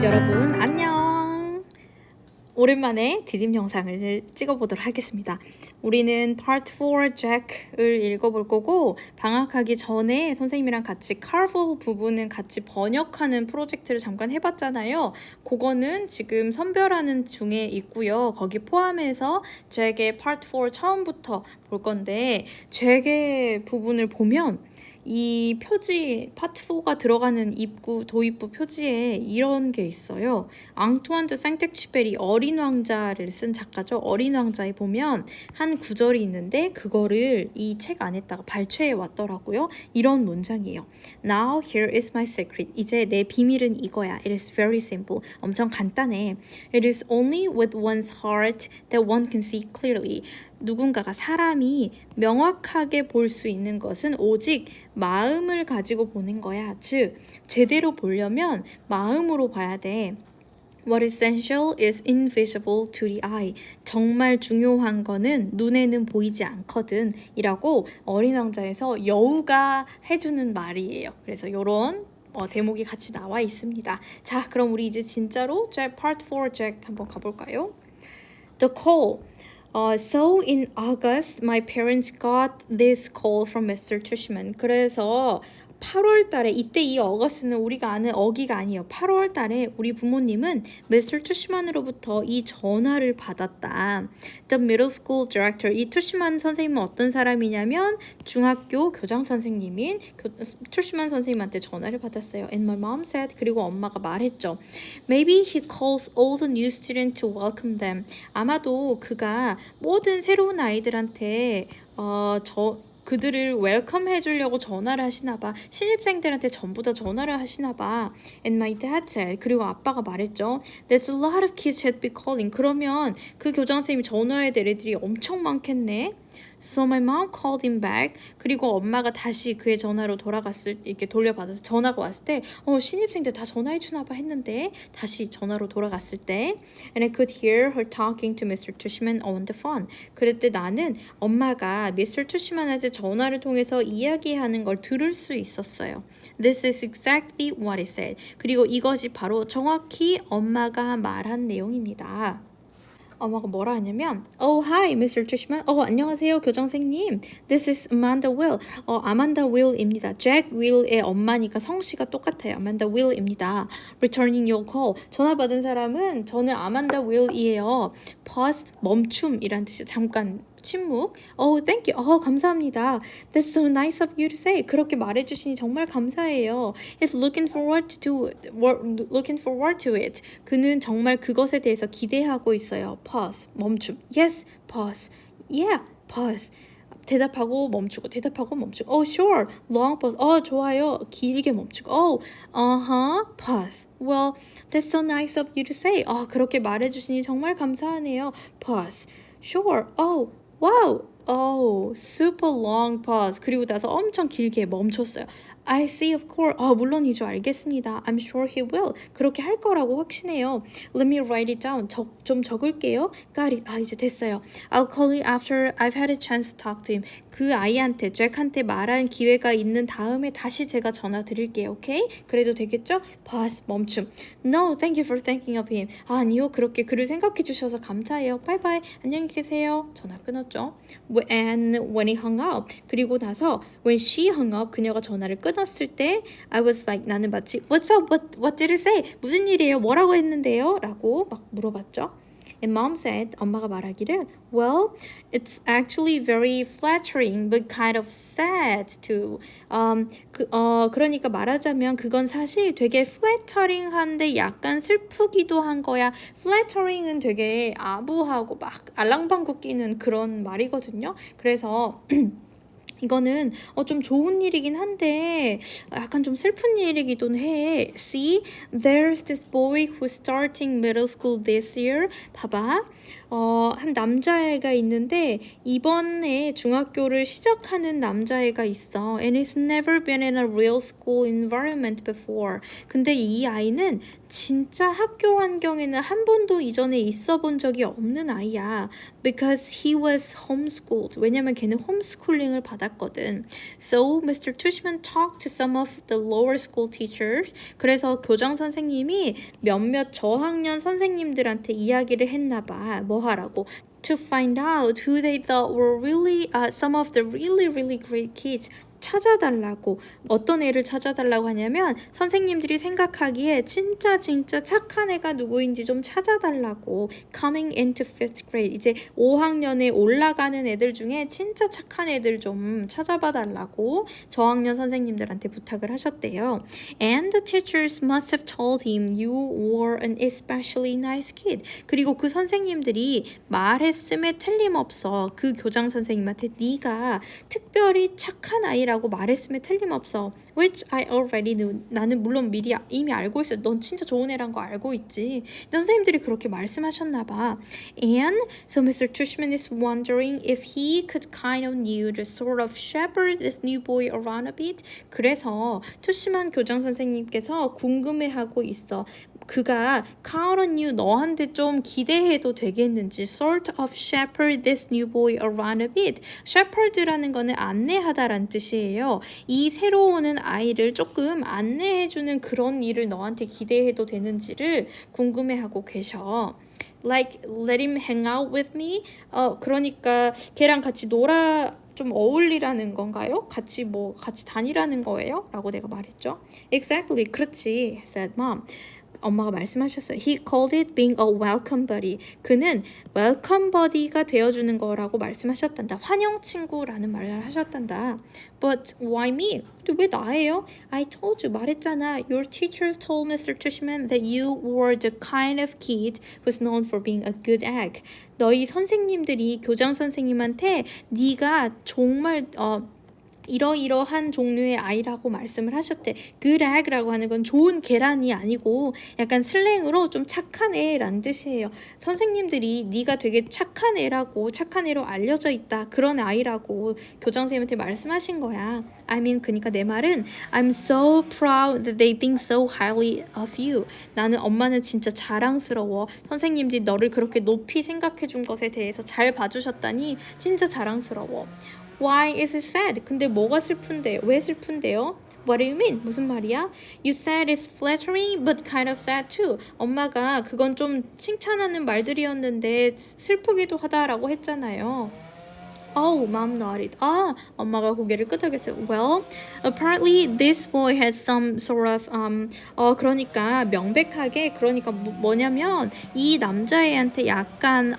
여러분 안녕. 오랜만에 디딤 영상을 찍어보도록 하겠습니다. 우리는 Part 4 Jack을 읽어볼 거고 방학하기 전에 선생님이랑 같이 Carvel 부분은 같이 번역하는 프로젝트를 잠깐 해봤잖아요. 그거는 지금 선별하는 중에 있고요. 거기 포함해서 Jack의 Part 4 처음부터 볼 건데 Jack의 부분을 보면 이 표지 파트 4가 들어가는 입구 도입부 표지에 이런 게 있어요. 앙투안 드 생텍쥐페리 어린 왕자를 쓴 작가죠. 어린 왕자에 보면 한 구절이 있는데 그거를 이 책 안에다가 발췌해 왔더라고요. 이런 문장이에요. Now here is my secret. 이제 내 비밀은 이거야. It is very simple. 엄청 간단해. It is only with one's heart that one can see clearly. 누군가가 사람이 명확하게 볼 수 있는 것은 오직 마음을 가지고 보는 거야. 즉, 제대로 보려면 마음으로 봐야 돼. What is essential is invisible to the eye. 정말 중요한 거는 눈에는 보이지 않거든. 이라고 어린 왕자에서 여우가 해주는 말이에요. 그래서 요런 대목이 같이 나와 있습니다. 자, 그럼 우리 이제 진짜로 Jack Part 4 Jack 한번 가볼까요? The call. So in August, my parents got this call from Mr. Tushman. 그래서 8월 달에 이때 이 어거스는 우리가 아는 어기가 아니에요. 8월 달에 우리 부모님은 Mr. 투시만으로부터 이 전화를 받았다. The middle school director. 이 투시만 선생님은 어떤 사람이냐면 중학교 교장 선생님인 투시만 선생님한테 전화를 받았어요. And my mom said. 그리고 엄마가 말했죠. Maybe he calls all the new students to welcome them. 아마도 그가 모든 새로운 아이들한테 그들을 웰컴 해주려고 전화를 하시나 봐. 신입생들한테 전부 다 전화를 하시나 봐. And my dad said. 그리고 아빠가 말했죠. There's a lot of kids had been calling. 그러면 그 교장 선생님이 전화해야 될 애들이 엄청 많겠네. So my mom called him back. 그리고 엄마가 다시 그의 전화로 돌아갔을 때 이렇게 돌려받아서 전화가 왔을 때 신입생들 다 전화해 주나 봐 했는데 다시 전화로 돌아갔을 때 And I could hear her talking to Mr. Tushman on the phone. 그때 나는 엄마가 Mr. Tushman한테 전화를 통해서 이야기하는 걸 들을 수 있었어요. This is exactly what he said. 그리고 이것이 바로 정확히 엄마가 말한 내용입니다. 엄마가 뭐라 하냐면 Oh, hi, Mr. Tushman. 안녕하세요, 교장선생님. This is Amanda Will. 아만다 윌입니다. Jack Will의 엄마니까 성씨가 똑같아요. 아만다 윌입니다. Returning your call. 전화 받은 사람은 저는 아만다 윌이에요. Pause, 멈춤이란 뜻이죠. 잠깐 침묵. Thank you. 감사합니다. That's so nice of you to say. 그렇게 말해주시니 정말 감사해요. He's looking forward to it. 그는 정말 그것에 대해서 기대하고 있어요. Pause. 멈춤. Yes. Pause. Yeah. Pause. 대답하고 멈추고 대답하고 멈추고 sure. Long pause. 좋아요. 길게 멈추고 pause. Well, that's so nice of you to say. 그렇게 말해주시니 정말 감사하네요. Pause. Sure. Wow. Super long pause. 그리고 나서 엄청 길게 멈췄어요. I see, of course. 물론이죠. 알겠습니다. I'm sure he will. 그렇게 할 거라고 확신해요. Let me write it down. 좀 적을게요. Got it. 이제 됐어요. I'll call you after I've had a chance to talk to him. 그 아이한테, 잭한테 말할 기회가 있는 다음에 다시 제가 전화 드릴게요. 오케이? 그래도 되겠죠? Pause. 멈춤. No, thank you for thinking of him. 아니요. 그렇게 그를 생각해 주셔서 감사해요. Bye bye. 안녕히 계세요. 전화 끊었죠. And when he hung up. 그리고 나서 when she hung up. 그녀가 전화를 끊었을 때 I was like 나는 마치 What's up? What did it say? 무슨 일이에요? 뭐라고 했는데요? 라고 막 물어봤죠. And mom said, 엄마가 말하기를 Well, it's actually very flattering but kind of sad too. 그러니까 말하자면 그건 사실 되게 flattering한데 약간 슬프기도 한 거야. Flattering은 되게 아부하고 막 알랑방구 끼는 그런 말이거든요. 그래서 이거는 좀 좋은 일이긴 한데 약간 좀 슬픈 일이기도 해. See, there's this boy who's starting middle school this year. 봐봐. 한 남자애가 있는데 이번에 중학교를 시작하는 남자애가 있어. And he's never been in a real school environment before. 근데 이 아이는 진짜 학교 환경에는 한 번도 이전에 있어 본 적이 없는 아이야. Because he was homeschooled. 왜냐면 걔는 홈스쿨링을 받았기 받았거든. So Mr. Tushman talked to some of the lower school teachers. 그래서 교장 선생님이 몇몇 저학년 선생님들한테 이야기를 했나 봐. 뭐 하라고? To find out who they thought were really some of the really great kids. 찾아달라고. 어떤 애를 찾아달라고 하냐면 선생님들이 생각하기에 진짜 착한 애가 누구인지 좀 찾아달라고. Coming into 5th grade. 이제 5학년에 올라가는 애들 중에 진짜 착한 애들 좀 찾아봐 달라고 저학년 선생님들한테 부탁을 하셨대요. And the teachers must have told him you were an especially nice kid. 그리고 그 선생님들이 말했음에 틀림없어. 그 교장 선생님한테 네가 특별히 착한 아이라고 말했음에 틀림없어. Which I already knew. 나는 물론 이미 알고 있어. 넌 진짜 좋은 애란 거 알고 있지. 선생님들이 그렇게 말씀하셨나 봐. And so Mr. Tushman is wondering if he could kind of knew to sort of shepherd this new boy around a bit. 그래서 투시만 교장 선생님께서 궁금해하고 있어. 그가 count on you 너한테 좀 기대해도 되겠는지 sort of shepherd this new boy around a bit. shepherd라는 거는 안내하다란 뜻이에요. 이 새로 오는 아이를 조금 안내해주는 그런 일을 너한테 기대해도 되는지를 궁금해하고 계셔. Like let him hang out with me. 그러니까 걔랑 같이 좀 어울리라는 건가요? 같이 다니라는 거예요? 라고 내가 말했죠. Exactly. 그렇지. said mom. 엄마가 말씀하셨어요. He called it being a welcome buddy. 그는 welcome buddy가 되어주는 거라고 말씀하셨단다. 환영 친구라는 말을 하셨단다. But why me? 근데 왜 나예요? I told you, 말했잖아. Your teachers told Mr. Tushman that you were the kind of kid who's known for being a good egg. 너희 선생님들이 교장 선생님한테 네가 정말 이러이러한 종류의 아이라고 말씀을 하셨대. good egg라고 하는 건 좋은 계란이 아니고 약간 슬랭으로 좀 착한 애란 뜻이에요. 선생님들이 네가 되게 착한 애라고 착한 애로 알려져 있다. 그런 아이라고 교장 선생님한테 말씀하신 거야. I mean 그러니까 내 말은 I'm so proud that they think so highly of you. 나는 엄마는 진짜 자랑스러워. 선생님들이 너를 그렇게 높이 생각해 준 것에 대해서 잘 봐주셨다니 진짜 자랑스러워. Why is it sad? 근데 뭐가 슬픈데? 왜 슬픈데요? What do you mean? 무슨 말이야? You said it's flattering but kind of sad too. 엄마가 그건 좀 칭찬하는 말들이었는데 슬프기도 하다라고 했잖아요. Oh, mom nodded. 엄마가 고개를 끄덕였어요. Well, apparently this boy had some sort of 그러니까 명백하게 그러니까 뭐냐면 이 남자애한테 약간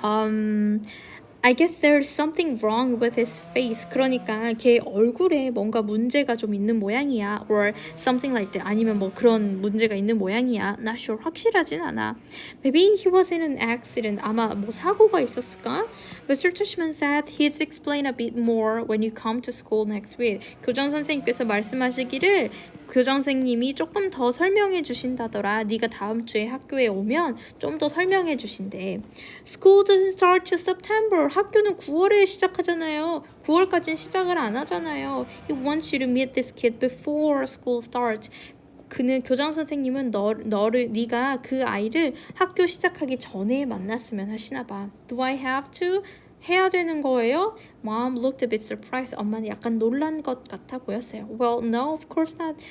I guess there's something wrong with his face. 그러니까 걔 얼굴에 뭔가 문제가 좀 있는 모양이야. Or something like that. 아니면 뭐 그런 문제가 있는 모양이야. Not sure. 확실하진 않아. Maybe he was in an accident. 아마 뭐 사고가 있었을까? Mr. Tushman said he'd explain a bit more when you come to school next week. 교장 선생님께서 말씀하시기를 교장 선생님이 조금 더 설명해 주신다더라. 네가 다음 주에 학교에 오면 좀 더 설명해 주신대. School doesn't start till September. 학교는 9월에 시작하잖아요. 9월까지는 시작을 안 하잖아요. He wants you to meet this kid before school starts. 그는 교장 선생님은 네가 그 아이를 학교 시작하기 전에 만났으면 하시나 봐. Do I have to? 해야 되는 거예요? Mom looked a bit surprised. 엄마는 약간 놀란 것 같아 보였어요. Well, no, of course not.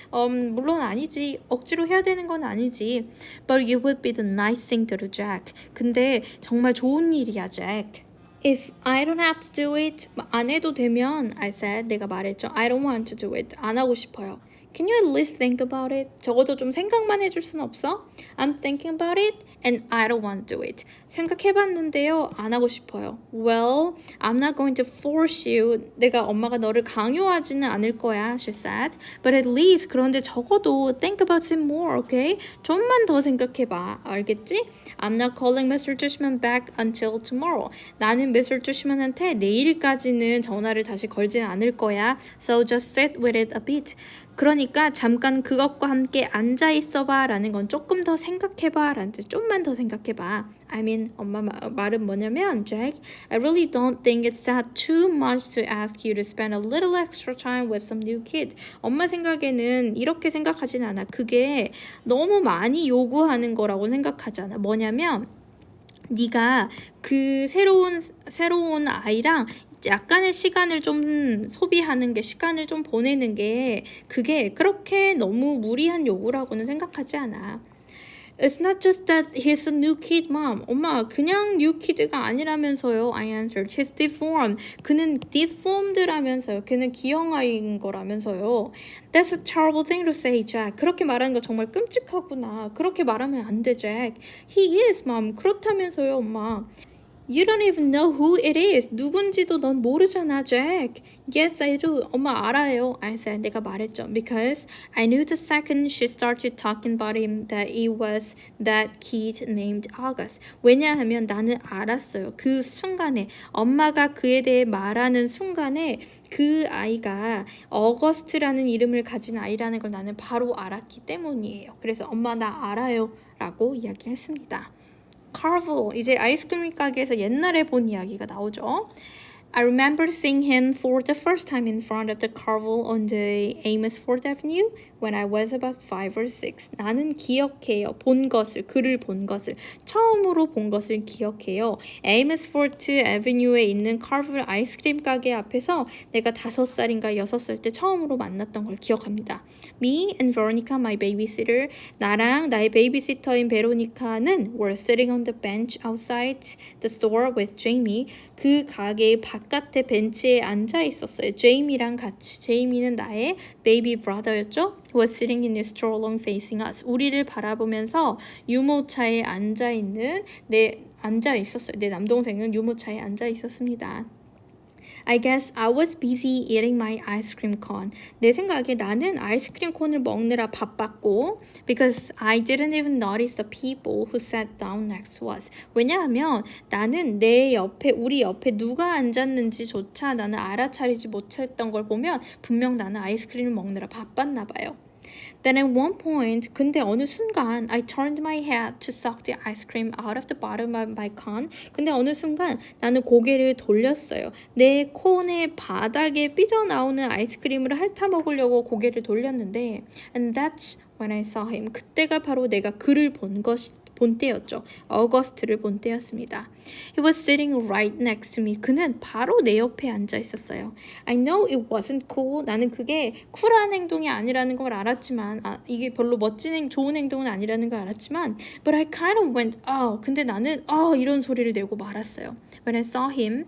물론 아니지. 억지로 해야 되는 건 아니지. But it would be the nice thing to do, Jack. 근데 정말 좋은 일이야, Jack. If I don't have to do it, 안 해도 되면, I said, 내가 말했죠. I don't want to do it. 안 하고 싶어요. Can you at least think about it? 적어도 좀 생각만 해줄 순 없어? I'm thinking about it and I don't want to do it. 생각해봤는데요. 안 하고 싶어요. Well, I'm not going to force you. 엄마가 너를 강요하지는 않을 거야, she said. But at least 그런데 적어도 think about it more, okay? 좀만 더 생각해봐. 알겠지? I'm not calling Mr. Tushman back until tomorrow. 나는 Mr. Tushman한테 내일까지는 전화를 다시 걸지는 않을 거야. So just sit with it a bit. 그러니까 잠깐 그것과 함께 앉아 있어봐 라는 건 조금 더 생각해봐 라는 뜻. 좀만 더 생각해봐. I mean 엄마 말은 뭐냐면 Jack, I really don't think it's that too much to ask you to spend a little extra time with some new kid. 엄마 생각에는 이렇게 생각하진 않아. 그게 너무 많이 요구하는 거라고 생각하잖아. 뭐냐면 네가 그 새로운 아이랑 약간의 시간을 좀 소비하는 게 시간을 좀 보내는 게 그게 그렇게 너무 무리한 요구라고는 생각하지 않아. It's not just that he's a new kid, mom. 엄마, 그냥 new kid가 아니라면서요. I answered. He's deformed. 그는 deformed라면서요. 그는 기형아인 거라면서요. That's a terrible thing to say, Jack. 그렇게 말하는 거 정말 끔찍하구나. 그렇게 말하면 안 돼, Jack. He is, mom. 그렇다면서요, 엄마. You don't even know who it is. 누군지도 넌 모르잖아, Jack. Yes, I do. 엄마 알아요. I said. 내가 말했죠. Because I knew the second she started talking about him that it was that kid named August. 왜냐하면 나는 알았어요. 그 순간에 엄마가 그에 대해 말하는 순간에 그 아이가 어거스트라는 이름을 가진 아이라는 걸 나는 바로 알았기 때문이에요. 그래서 엄마 나 알아요. 라고 이야기를 했습니다. Carvel, 이제 아이스크림 가게에서 옛날에 본 이야기가 나오죠. I remember seeing him for the first time in front of the Carvel on the Amos Ford Avenue when I was about 5 or 6. 나는 기억해요. 본 것을, 그를 본 것을, 처음으로 본 것을 기억해요. Amos Ford Avenue에 있는 Carvel 아이스크림 가게 앞에서 내가 5살인가 6살 때 처음으로 만났던 걸 기억합니다. Me and Veronica, my babysitter, 나랑 나의 베이비시터인 베로니카는 were sitting on the bench outside the store with Jamie. 그 가게의 바깥에 벤치에 앉아 있었어요. 제이미랑 같이. 제이미는 나의 베이비 브라더였죠. Was sitting in his stroller facing us. 우리를 바라보면서 유모차에 앉아 있었어요. 내 남동생은 유모차에 앉아 있었습니다. I guess I was busy eating my ice cream cone. 내 생각에 나는 아이스크림 콘을 먹느라 바빴고 because I didn't even notice the people who sat down next to us. 왜냐하면 나는 우리 옆에 누가 앉았는지조차 나는 알아차리지 못했던 걸 보면 분명 나는 아이스크림을 먹느라 바빴나 봐요. Then at one point, 근데 어느 순간 I turned my head to suck the ice cream out of the bottom of my cone. 근데 어느 순간 나는 고개를 돌렸어요. 내 콘의 바닥에 삐져나오는 아이스크림을 핥아 먹으려고 고개를 돌렸는데 And that's when I saw him. 그때가 바로 내가 그를 본 때였죠. 어거스트를 본 때였습니다. He was sitting right next to me. 그는 바로 내 옆에 앉아 있었어요. I know it wasn't cool. 나는 그게 쿨한 행동이 아니라는 걸 알았지만 이게 별로 좋은 행동은 아니라는 걸 알았지만 But I kind of went, 근데 나는 이런 소리를 내고 말았어요. When I saw him,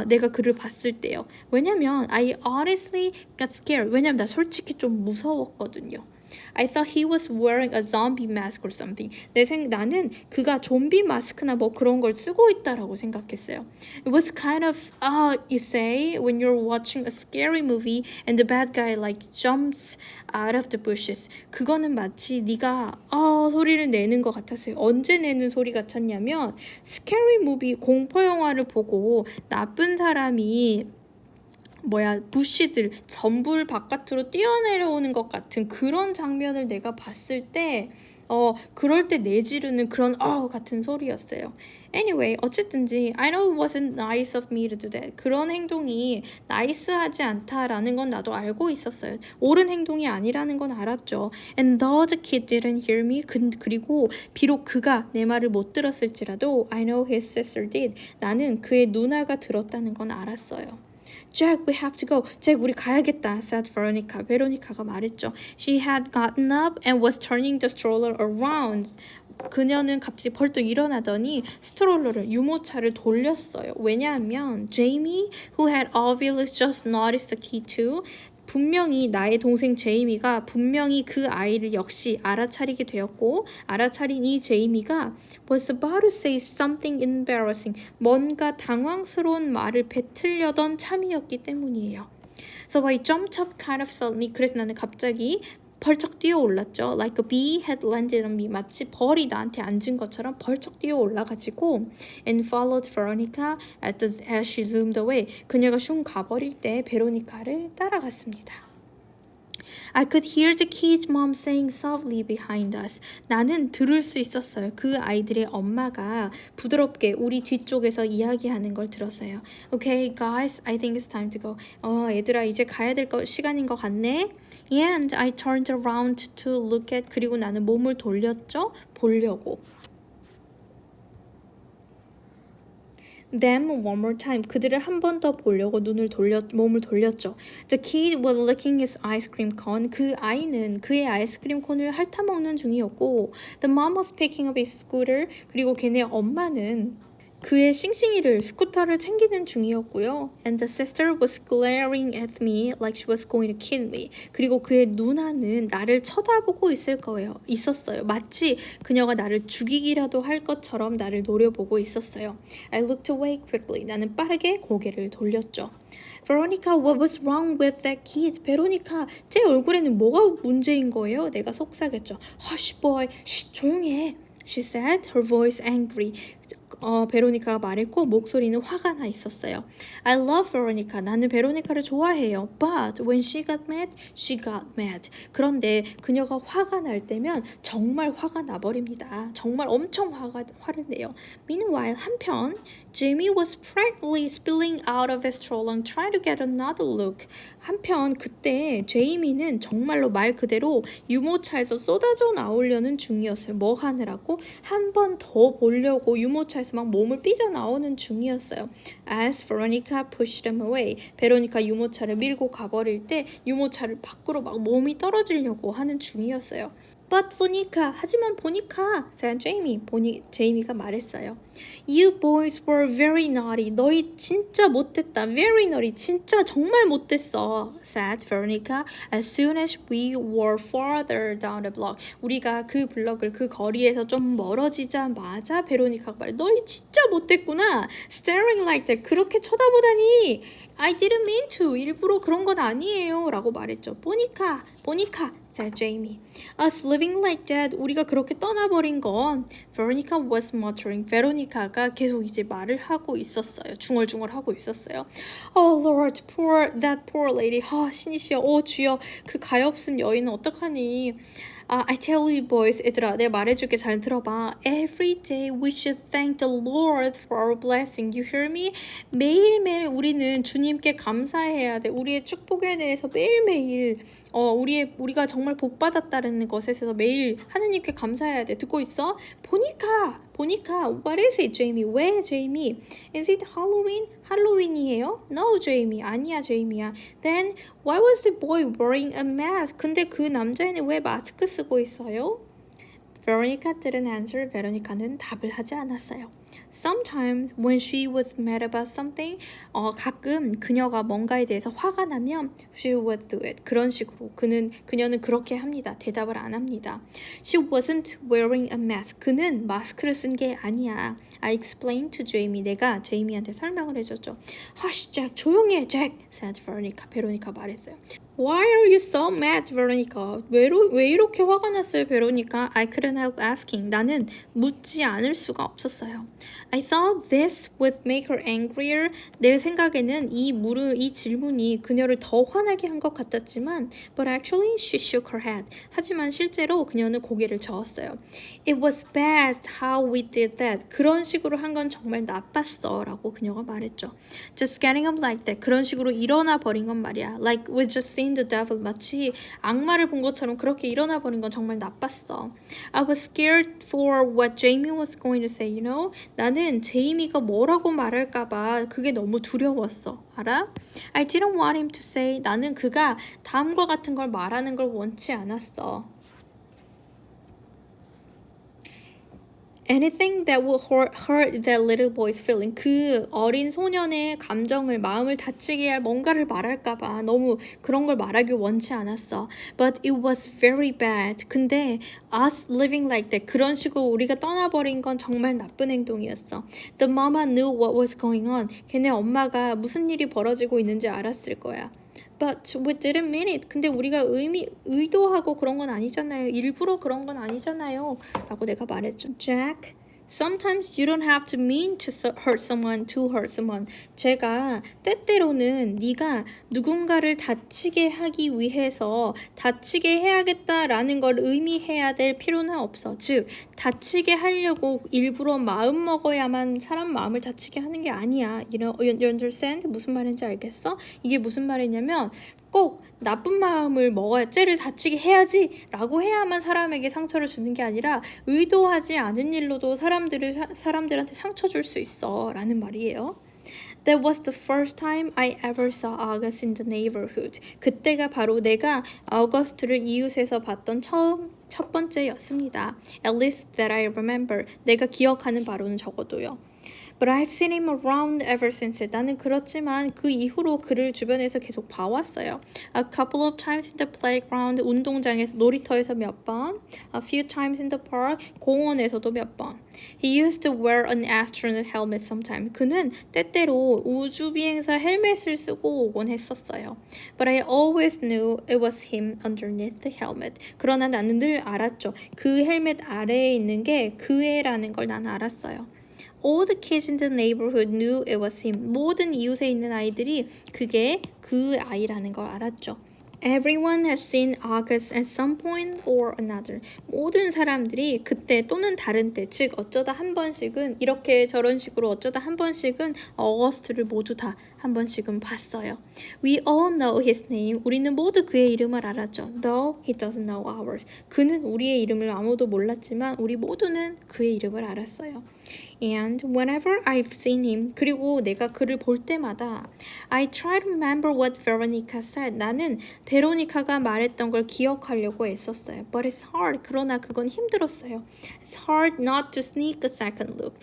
내가 그를 봤을 때요. 왜냐면 I honestly got scared. 왜냐면 나 솔직히 좀 무서웠거든요. I thought he was wearing a zombie mask or something. 나는 그가 좀비 마스크나 뭐 그런 걸 쓰고 있다라고 생각했어요. It was kind of, you say, when you're watching a scary movie and the bad guy like jumps out of the bushes. 그거는 마치 네가 소리를 내는 것 같았어요. 언제 내는 소리 같았냐면 scary movie, 공포 영화를 보고 나쁜 사람이 부시들 덤불 바깥으로 뛰어내려오는 것 같은 그런 장면을 내가 봤을 때 그럴 때 내지르는 그런 같은 소리였어요. Anyway, 어쨌든지 I know it wasn't nice of me to do that. 그런 행동이 나이스하지 않다라는 건 나도 알고 있었어요. 옳은 행동이 아니라는 건 알았죠. And though the kid didn't hear me, 그리고 비록 그가 내 말을 못 들었을지라도 I know his sister did. 나는 그의 누나가 들었다는 건 알았어요. Jack, we have to go. Jack, 우리 가야겠다. said Veronica. 베로니카가 말했죠. She had gotten up and was turning the stroller around. 그녀는 갑자기 벌떡 일어나더니 스트롤러를 유모차를 돌렸어요. 왜냐하면 Jamie, who had obviously just noticed the key too, 분명히 나의 동생 제이미가 분명히 그 아이를 역시 알아차리게 되었고 알아차린 이 제이미가 was about to say something embarrassing. 뭔가 당황스러운 말을 뱉으려던 참이었기 때문이에요. So I jumped up kind of suddenly. 그래서 나는 갑자기 벌쩍 뛰어올랐죠. Like a bee had landed on me. 마치 벌이 나한테 앉은 것처럼 벌쩍 뛰어올라가지고 and followed Veronica as she zoomed away. 그녀가 슝 가버릴 때 베로니카를 따라갔습니다. I could hear the kids' mom saying softly behind us. 나는 들을 수 있었어요. 그 아이들의 엄마가 부드럽게 우리 뒤쪽에서 이야기하는 걸 들었어요. Okay, guys, I think it's time to go. 얘들아, 이제 가야 될 시간인 것 같네. And I turned around to look at. 그리고 나는 몸을 돌렸죠. 보려고. them one more time. 그들을 한 번 더 보려고 몸을 돌렸죠. The kid was licking his ice cream cone. 그 아이는 그의 아이스크림 콘을 핥아먹는 중이었고 The mom was picking up his scooter. 그리고 걔네 엄마는 그의 싱싱이를 스쿠터를 챙기는 중이었고요. And the sister was glaring at me like she was going to kill me. 그리고 그의 누나는 나를 쳐다보고 있었어요. 마치 그녀가 나를 죽이기라도 할 것처럼 나를 노려보고 있었어요. I looked away quickly. 나는 빠르게 고개를 돌렸죠. Veronica, what was wrong with that kid? 베로니카, 제 얼굴에는 뭐가 문제인 거예요? 내가 속삭였죠. Hush boy, 쉿, 조용히 해. She said, her voice angry. 베로니카가 말했고 목소리는 화가 나 있었어요. I love Veronica. 나는 베로니카를 좋아해요. But when she got mad, she got mad. 그런데 그녀가 화가 날 때면 정말 화가 나버립니다. 정말 엄청 화를 내요. Meanwhile, 한편 Jamie was practically spilling out of his stroller trying to get another look. 한편 그때 제이미는 정말로 말 그대로 유모차에서 쏟아져 나오려는 중이었어요. 뭐 하느라고? 한 번 더 보려고 유모차에서 막 몸을 삐져나오는 중이었어요. As Veronica pushed him away. 베로니카 유모차를 밀고 가버릴 때 유모차를 밖으로 막 몸이 떨어지려고 하는 중이었어요. But 보니까 하지만 보니까 said Jamie. 제이미가 말했어요. You boys were very naughty. 너희 진짜 못됐다. Very naughty. 진짜 정말 못됐어. said Veronica as soon as we were farther down the block. 우리가 그 블럭을 그 거리에서 좀 멀어지자마자 베로니카가 말해. 너희 진짜 못됐구나. Staring like that. 그렇게 쳐다보다니. I didn't mean to. 일부러 그런 건 아니에요. 라고 말했죠. 보니까 said Jamie. Us living like that. 우리가 그렇게 떠나버린 건 Veronica was muttering. 베로니카가 계속 이제 말을 하고 있었어요. 중얼중얼 하고 있었어요. Oh Lord, that poor lady. 신이시여, 주여, 그 가엾은 여인은 어떡하니? I tell you boys, 얘들아, 내가 말해줄게, 잘 들어봐. Every day we should thank the Lord for our blessing. You hear me? 매일매일 우리는 주님께 감사해야 돼. 우리의 축복에 대해서 매일매일 우리가 정말 복 받았다는 것에 대해서 매일 하나님께 감사해야 돼. 듣고 있어? 보니까 what is it, Jamie? 왜, Jamie? Is it Halloween? 할로윈이에요? No, Jamie. 아니야, 제이미야. Then why was the boy wearing a mask? 근데 그 남자애는 왜 마스크 쓰고 있어요? Veronica didn't answer. 베로니카는 답을 하지 않았어요. Sometimes when she was mad about something, 가끔 그녀가 뭔가에 대해서 화가 나면 she would do it. 그런 식으로 그녀는 그렇게 합니다. 대답을 안 합니다. She wasn't wearing a mask. 그는 마스크를 쓴 게 아니야. I explained to Jamie. 내가 제이미한테 설명을 해줬죠. Hush, Jack. 조용해, Jack. said Veronica. 베로니카 말했어요. Why are you so mad, Veronica? 왜 이렇게 화가 났어요, 베로니카? I couldn't help asking. 나는 묻지 않을 수가 없었어요. I thought this would make her angrier. 내 생각에는 이 질문이 그녀를 더 화나게 한 것 같았지만 but actually she shook her head. 하지만 실제로 그녀는 고개를 저었어요. It was bad how we did that. 그런 식으로 한 건 정말 나빴어 라고 그녀가 말했죠. Just getting up like that. 그런 식으로 일어나 버린 건 말이야. Like we just seen the devil. 마치 악마를 본 것처럼 그렇게 일어나 버린 건 정말 나빴어. I was scared for what Jamie was going to say, you know? 나는 제이미가 뭐라고 말할까봐 그게 너무 두려웠어. 알아? I didn't want him to say. 나는 그가 다음과 같은 걸 말하는 걸 원치 않았어. Anything that will hurt that little boy's feeling. 그 어린 소년의 마음을 다치게 할 뭔가를 말할까봐 너무 그런 걸 말하길 원치 않았어. But it was very bad. 근데 us living like that. 그런 식으로 우리가 떠나버린 건 정말 나쁜 행동이었어. The mama knew what was going on. 걔네 엄마가 무슨 일이 벌어지고 있는지 알았을 거야. But we didn't mean it. 근데 우리가 의도하고 그런 건 아니잖아요. 일부러 그런 건 아니잖아요. 라고 내가 말했죠. Jack, sometimes you don't have to mean to hurt someone to hurt someone. 제가 때때로는 네가 누군가를 다치게 하기 위해서 다치게 해야겠다라는 걸 의미해야 될 필요는 없어. 즉, 다치게 하려고 일부러 마음 먹어야만 사람 마음을 다치게 하는 게 아니야. You understand? 무슨 말인지 알겠어? 이게 무슨 말이냐면 꼭 나쁜 마음을 먹어야 쟤를 다치게 해야지 라고 해야만 사람에게 상처를 주는 게 아니라 의도하지 않은 일로도 사람들한테 상처 줄 수 있어 라는 말이에요. That was the first time I ever saw August in the neighborhood. 그때가 바로 내가 아우거스트를 이웃에서 봤던 첫 번째였습니다. At least that I remember. 내가 기억하는 바로는 적어도요. But I've seen him around ever since. 나는 그렇지만 그 이후로 그를 주변에서 계속 봐왔어요. A couple of times in the playground, 운동장에서 놀이터에서 몇 번. A few times in the park, 공원에서도 몇 번. He used to wear an astronaut helmet sometimes. 그는 때때로 우주비행사 헬멧을 쓰고 오곤 했었어요. But I always knew it was him underneath the helmet. 그러나 나는 늘 알았죠. 그 헬멧 아래에 있는 게 그 애라는 걸 난 알았어요. All the kids in the neighborhood knew it was him. 모든 이웃에 있는 아이들이 그게 그 아이라는 걸 알았죠. Everyone has seen August at some point or another. 모든 사람들이 그때 또는 다른 때, 즉 어쩌다 한 번씩은 이렇게 저런 식으로 어쩌다 한 번씩은 어거스트를 모두 다 한 번씩은 봤어요. We all know his name. 우리는 모두 그의 이름을 알았죠. Though he doesn't know ours. 그는 우리의 이름을 아무도 몰랐지만 우리 모두는 그의 이름을 알았어요. And whenever I've seen him, 그리고 내가 그를 볼 때마다 I try to remember what Veronica said. 나는 베로니카가 말했던 걸 기억하려고 애썼어요. But it's hard. 그러나 그건 힘들었어요. It's hard not to sneak a second look.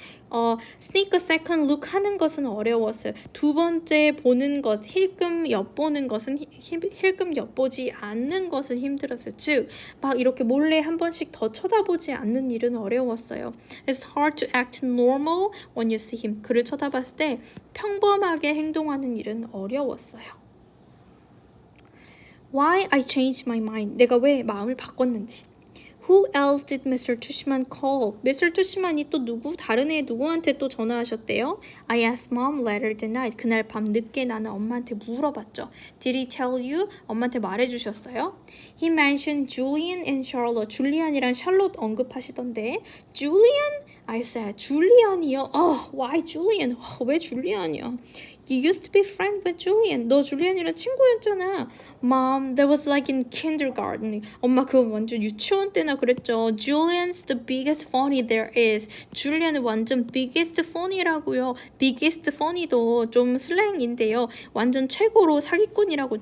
sneak a second look 하는 것은 어려웠어요. 두 번째 보는 것, 힐끔 엿보는 것은 힐끔 엿보지 않는 것은 힘들었어요. 즉, 막 이렇게 몰래 한 번씩 더 쳐다보지 않는 일은 어려웠어요. It's hard to act normal when you see him. 그를 쳐다봤을 때 평범하게 행동하는 일은 어려웠어요. Why I changed my mind. 내가 왜 마음을 바꿨는지. Who else did Mr. Tushman call? Mr. Tushman이 또 다른 애 누구한테 또 전화하셨대요? I asked mom later that night. 그날 밤 늦게 나는 엄마한테 물어봤죠. Did he tell you? 엄마한테 말해주셨어요? He mentioned Julian and Charlotte. 줄리안이랑 샬롯 언급하시던데. Julian? I said, 줄리안이요? Why Julian? 왜 줄리안이요? You used to be friends with Julian. 너 줄리안이랑 친구였잖아. Mom, that was like in kindergarten. 엄마 그거 완전 유치원 때나 그랬죠. Julian's the biggest funny there is. 줄리안은 완전 biggest funny라고요. biggest funny도 좀 슬랭인데요. 완전 최고로 사기꾼이라고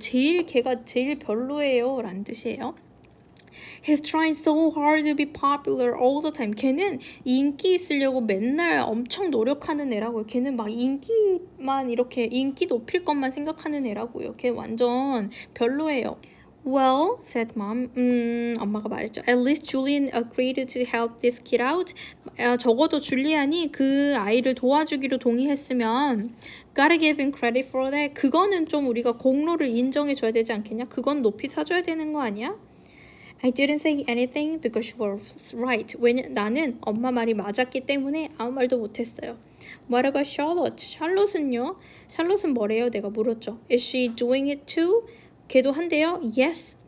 걔가 제일 별로예요. 라는 뜻이에요. He's trying so hard to be popular all the time. 걔는 인기 있으려고 맨날 엄청 노력하는 애라고요. 걔는 막 인기만 이렇게 인기 높일 것만 생각하는 애라고요. 걔 완전 별로예요. Well, said mom. 엄마가 말했죠. At least Julian agreed to help this kid out. 적어도 줄리안이 그 아이를 도와주기로 동의했으면 gotta give him credit for that. 그거는 좀 우리가 공로를 인정해줘야 되지 않겠냐? 그건 높이 사줘야 되는 거 아니야? I didn't say anything because she was right. 나는 엄마 말이 맞았기 때문에 아무 말도 못했어요. What about Charlotte? 샬롯은요? 샬롯은 뭐래요? 내가 물었죠. Is she doing it too? 걔도 한대요? Yes.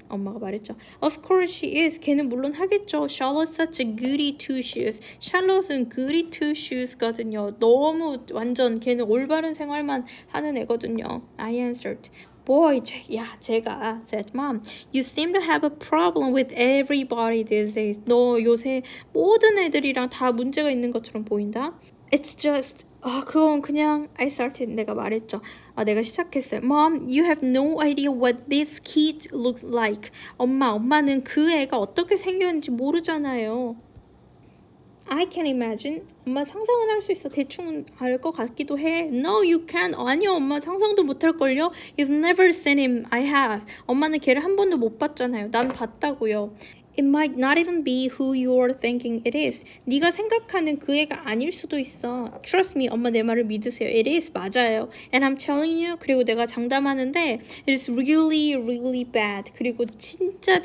엄마가 말했죠. Of course she is. 걔는 물론 하겠죠. Charlotte's such a goody two shoes. 샬롯은 goody two shoes거든요. 너무 완전 걔는 올바른 생활만 하는 애거든요. I answered. Boy, 제가 said, Mom, you seem to have a problem with everybody these days. 너 요새 모든 애들이랑 다 문제가 있는 것처럼 보인다. It's just, 그건 그냥 I started. 내가 말했죠. 내가 시작했어요. Mom, you have no idea what this kid looks like. 엄마는 그 애가 어떻게 생겼는지 모르잖아요. I can imagine. 엄마 상상은 할 수 있어. 대충 알 것 같기도 해. No, you can't. 아니요, 엄마 상상도 못할걸요. You've never seen him. I have. 엄마는 걔를 한 번도 못 봤잖아요. 난 봤다고요. It might not even be who you're thinking it is. 네가 생각하는 그 애가 아닐 수도 있어. Trust me, 엄마 내 말을 믿으세요. It is, 맞아요. And I'm telling you, 그리고 내가 장담하는데 it is really, really bad. 그리고 진짜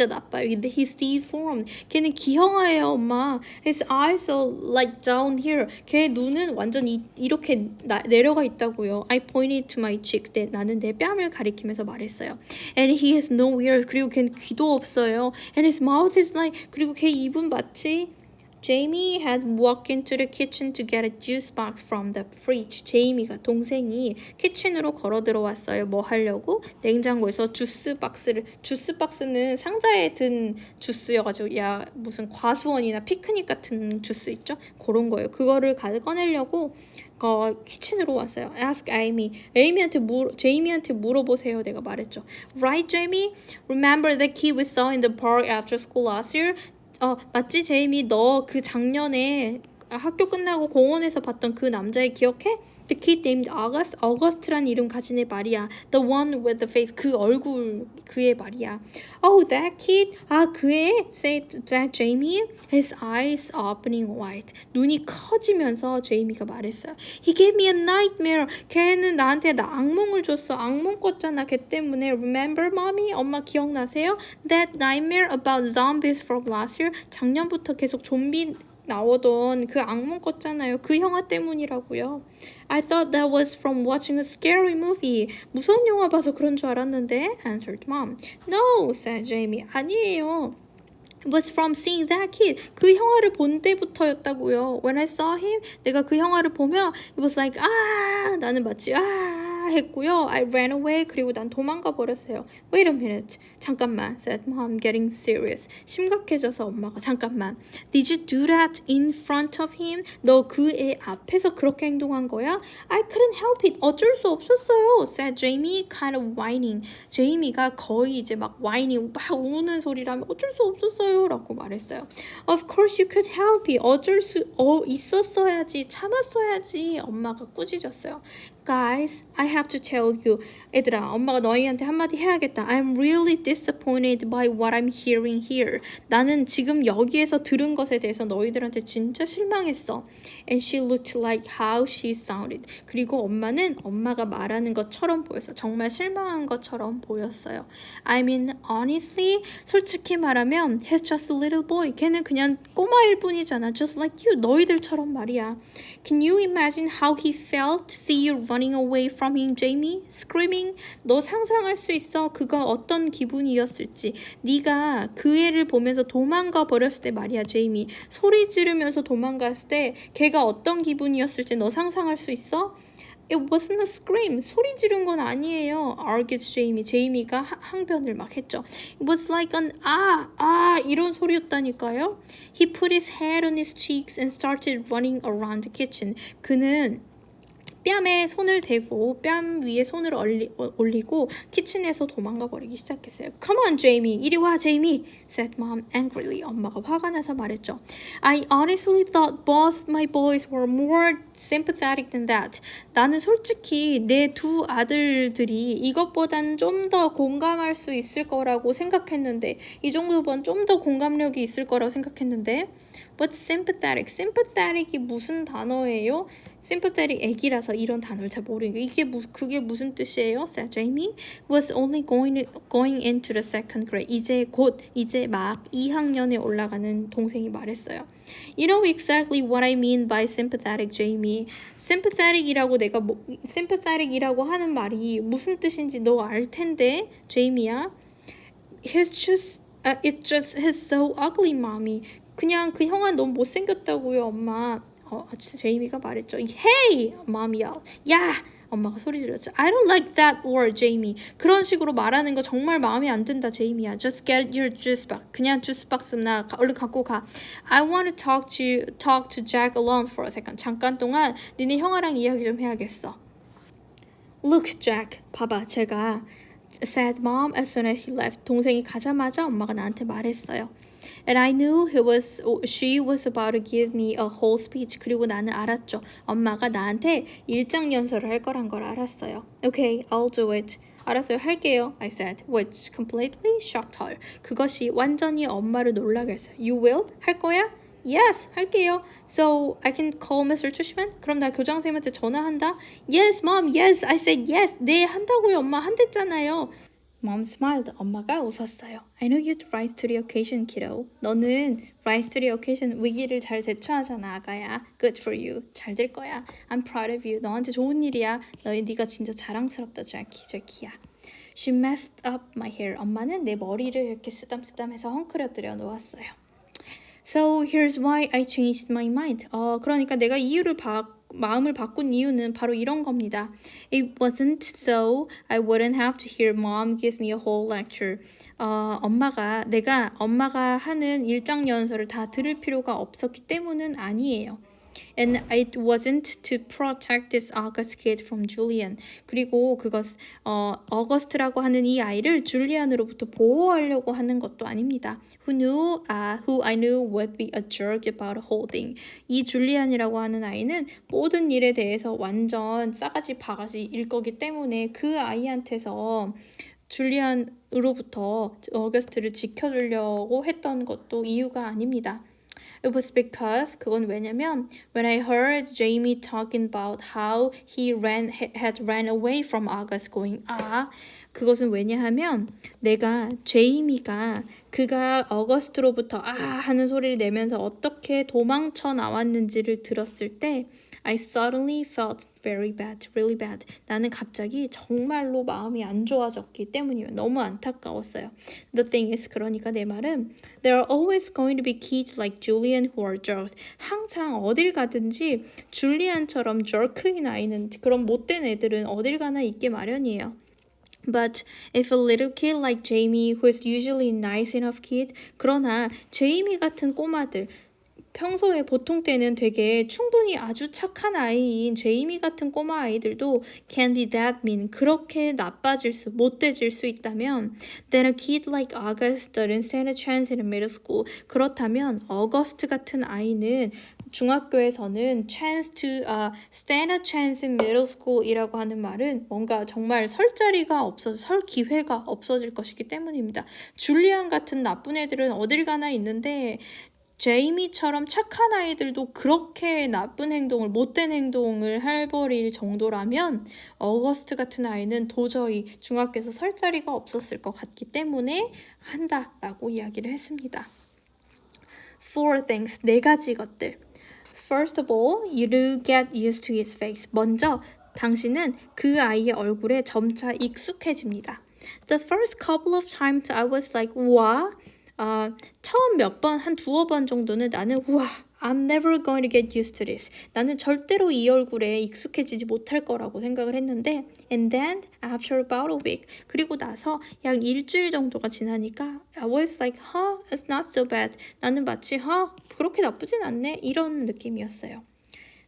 나빠요. He's deformed. 걔는 기형아예요, 엄마. His eyes are like down here. 걔 눈은 완전 이렇게 내려가 있다고요. I pointed to my cheeks. 나는 내 뺨을 가리키면서 말했어요. And he has no ears. 그리고 걔는 귀도 없어요. And his mouth is like, 그리고 걔 입은 마치 Jamie had walked into the kitchen to get a juice box from the fridge. 제이미가 동생이 키친으로 걸어 들어왔어요. 뭐 하려고? 냉장고에서 주스 박스는 상자에 든 주스여가지고 야 무슨 과수원이나 피크닉 같은 주스 있죠? 그런 거예요. 그거를 꺼내려고 키친으로 왔어요. Ask Amy. 제이미한테 물어보세요. 내가 말했죠. Right, Jamie? Remember the kid we saw in the park after school last year? 맞지, 제이미? 너 그 작년에 학교 끝나고 공원에서 봤던 그 남자애 기억해? The kid named August? 어거스트란 이름 가진 애 말이야. The one with the face. 그 얼굴 그애 말이야. Oh, that kid? 그 애? Said that Jamie? His eyes opening wide. 눈이 커지면서 제이미가 말했어요. He gave me a nightmare. 걔는 나한테 악몽을 줬어. 악몽 꿨잖아. 걔 때문에. Remember, mommy? 엄마 기억나세요? That nightmare about zombies from last year? 작년부터 계속 좀비 나오던 그 악몽 꿨잖아요. 그 영화 때문이라고요. I thought that was from watching a scary movie. 무서운 영화 봐서 그런 줄 알았는데. Answered mom. No, said Jamie. 아니에요. It was from seeing that kid. 그 영화를 본 때부터였다고요. When I saw him, 내가 그 영화를 보면 it was like 나는 마치 했고요. I ran away. 그리고 난 도망가 버렸어요. Wait a minute. 잠깐만. Said mom, getting serious. 심각해져서 엄마가 잠깐만. Did you do that in front of him? 너 그 애 앞에서 그렇게 행동한 거야? I couldn't help it. 어쩔 수 없었어요. Said Jamie, kind of whining. 제이미가 거의 이제 막 whining, 막 우는 소리라면 어쩔 수 없었어요. 라고 말했어요. Of course you could help it. 어쩔 수 있었어야지. 참았어야지. 엄마가 꾸짖었어요. Guys, I have to tell you. 얘들아, 엄마가 너희한테 한마디 해야겠다. I'm really disappointed by what I'm hearing here. 나는 지금 여기에서 들은 것에 대해서 너희들한테 진짜 실망했어. And she looked like how she sounded. 그리고 엄마는 엄마가 말하는 것처럼 보였어. 정말 실망한 것처럼 보였어요. I mean, honestly, 솔직히 말하면 he's just a little boy. 걔는 그냥 꼬마일 뿐이잖아. Just like you. 너희들처럼 말이야. Can you imagine how he felt to see you running away from him, Jamie? Screaming. 너 상상할 수 있어? 그가 어떤 기분이었을지. 네가 그 애를 보면서 도망가 버렸을 때 말이야, 제이미. 소리 지르면서 도망갔을 때 걔가 어떤 기분이었을지 너 상상할 수 있어? It wasn't a scream. 소리 지른 건 아니에요. argued Jamie. 제이미가 항변을 막 했죠. It was like an 이런 소리였다니까요. He put his head on his cheeks and started running around the kitchen. 그는 뺨에 손을 대고 뺨 위에 손을 올리고 키친에서 도망가 버리기 시작했어요. Come on, Jamie. 이리 와, 제이미. said mom angrily. 엄마가 화가 나서 말했죠. I honestly thought both my boys were more sympathetic than that. 나는 솔직히 내 두 아들들이 이것보단 좀 더 공감할 수 있을 거라고 생각했는데 이 정도면 좀 더 공감력이 있을 거라고 생각했는데 But sympathetic이 무슨 단어예요? sympathetic 애기라서 이런 단어를 잘 모르니까 그게 무슨 뜻이에요? said Jamie. Was only going into the second grade. 이제 막 2학년에 올라가는 동생이 말했어요. You know exactly what I mean by sympathetic, Jamie. sympathetic이라고 하는 말이 무슨 뜻인지 너 알 텐데, 제이미야. It's just so ugly, mommy. 그냥 그 형아 너무 못생겼다고요, 엄마. 제이미가 말했죠. Hey, mommy yelled. 야! 엄마가 소리 질렀죠. I don't like that word, Jamie. 그런 식으로 말하는 거 정말 마음에 안 든다, 제이미야. Just get your juice box. 그냥 주스 박스 얼른 갖고 가. I want to talk to Jack alone for a second. 잠깐 동안 니네 형아랑 이야기 좀 해야겠어. Look, Jack. 봐봐, 제가 said mom as soon as he left. 동생이 가자마자 엄마가 나한테 말했어요. And I knew she was about to give me a whole speech. 그리고 나는 알았죠. 엄마가 나한테 일장연설을 할 거란 걸 알았어요. Okay, I'll do it. 알았어요, 할게요. I said, which completely shocked her. 그것이 완전히 엄마를 놀라게 했어요. You will? 할 거야? Yes, 할게요. So I can call Mr. Tushman? 그럼 나 교장선생님한테 전화한다? Yes, mom. Yes, I said yes. 네, 한다고요. 엄마 한댔잖아요. Mom smiled. 엄마가 웃었어요. I know you'd rise to the occasion, kiddo. 너는 rise to the occasion, 위기를 잘 대처하잖아, 아가야. Good for you. 잘 될 거야. I'm proud of you. 너한테 좋은 일이야. 네가 진짜 자랑스럽다, 제키야. She messed up my hair. 엄마는 내 머리를 이렇게 쓰담쓰담해서 헝클어뜨려 놓았어요. So here's why I changed my mind. 그러니까 내가 마음을 바꾼 이유는 바로 이런 겁니다. It wasn't so I wouldn't have to hear mom give me a whole lecture. 내가 엄마가 하는 일장 연설을 다 들을 필요가 없었기 때문은 아니에요. And it wasn't to protect this August kid from Julian. 그리고 어거스트라고 하는 이 아이를 줄리안으로부터 보호하려고 하는 것도 아닙니다. Who I knew would be a jerk about the whole thing. 이 줄리안이라고 하는 아이는 모든 일에 대해서 완전 싸가지 바가지일 거기 때문에 그 아이한테서 줄리안으로부터 어거스트를 지켜주려고 했던 것도 이유가 아닙니다. It was because 그건 왜냐면 when I heard Jamie talking about how he had ran away from August going 그것은 왜냐하면 내가 제이미가 그가 어거스트로부터 하는 소리를 내면서 어떻게 도망쳐 나왔는지를 들었을 때 I suddenly felt very bad, really bad. 나는 갑자기 정말로 마음이 안 좋아졌기 때문이에요. 너무 안타까웠어요. The thing is, 그러니까 내 말은 There are always going to be kids like Julian who are jerks. 항상 어딜 가든지 줄리안처럼 jerk인 아이는 그런 못된 애들은 어딜 가나 있게 마련이에요. But if a little kid like Jamie, who is usually a nice enough kid, 그러나 제이미 같은 꼬마들 평소에 보통 때는 되게 충분히 아주 착한 아이인 제이미 같은 꼬마 아이들도 can be that mean 그렇게 못돼질 수 있다면 then a kid like August doesn't stand a chance in a middle school 그렇다면 어거스트 같은 아이는 중학교에서는 stand a chance in middle school 이라고 하는 말은 뭔가 정말 설 기회가 없어질 것이기 때문입니다. 줄리안 같은 나쁜 애들은 어딜 가나 있는데 제이미처럼 착한 아이들도 그렇게 못된 행동을 해버릴 정도라면 어거스트 같은 아이는 도저히 중학교에서 설 자리가 없었을 것 같기 때문에 한다라고 이야기를 했습니다. 4 가지 것들. First of all, you get used to his face. 먼저 당신은 그 아이의 얼굴에 점차 익숙해집니다. The first couple of times I was like, 와? 처음 한 두어 번 정도는 나는 I'm never going to get used to this. 나는 절대로 이 얼굴에 익숙해지지 못할 거라고 생각을 했는데 and then after about a week 그리고 나서 약 일주일 정도가 지나니까 I was like, it's not so bad. 나는 마치 그렇게 나쁘진 않네 이런 느낌이었어요.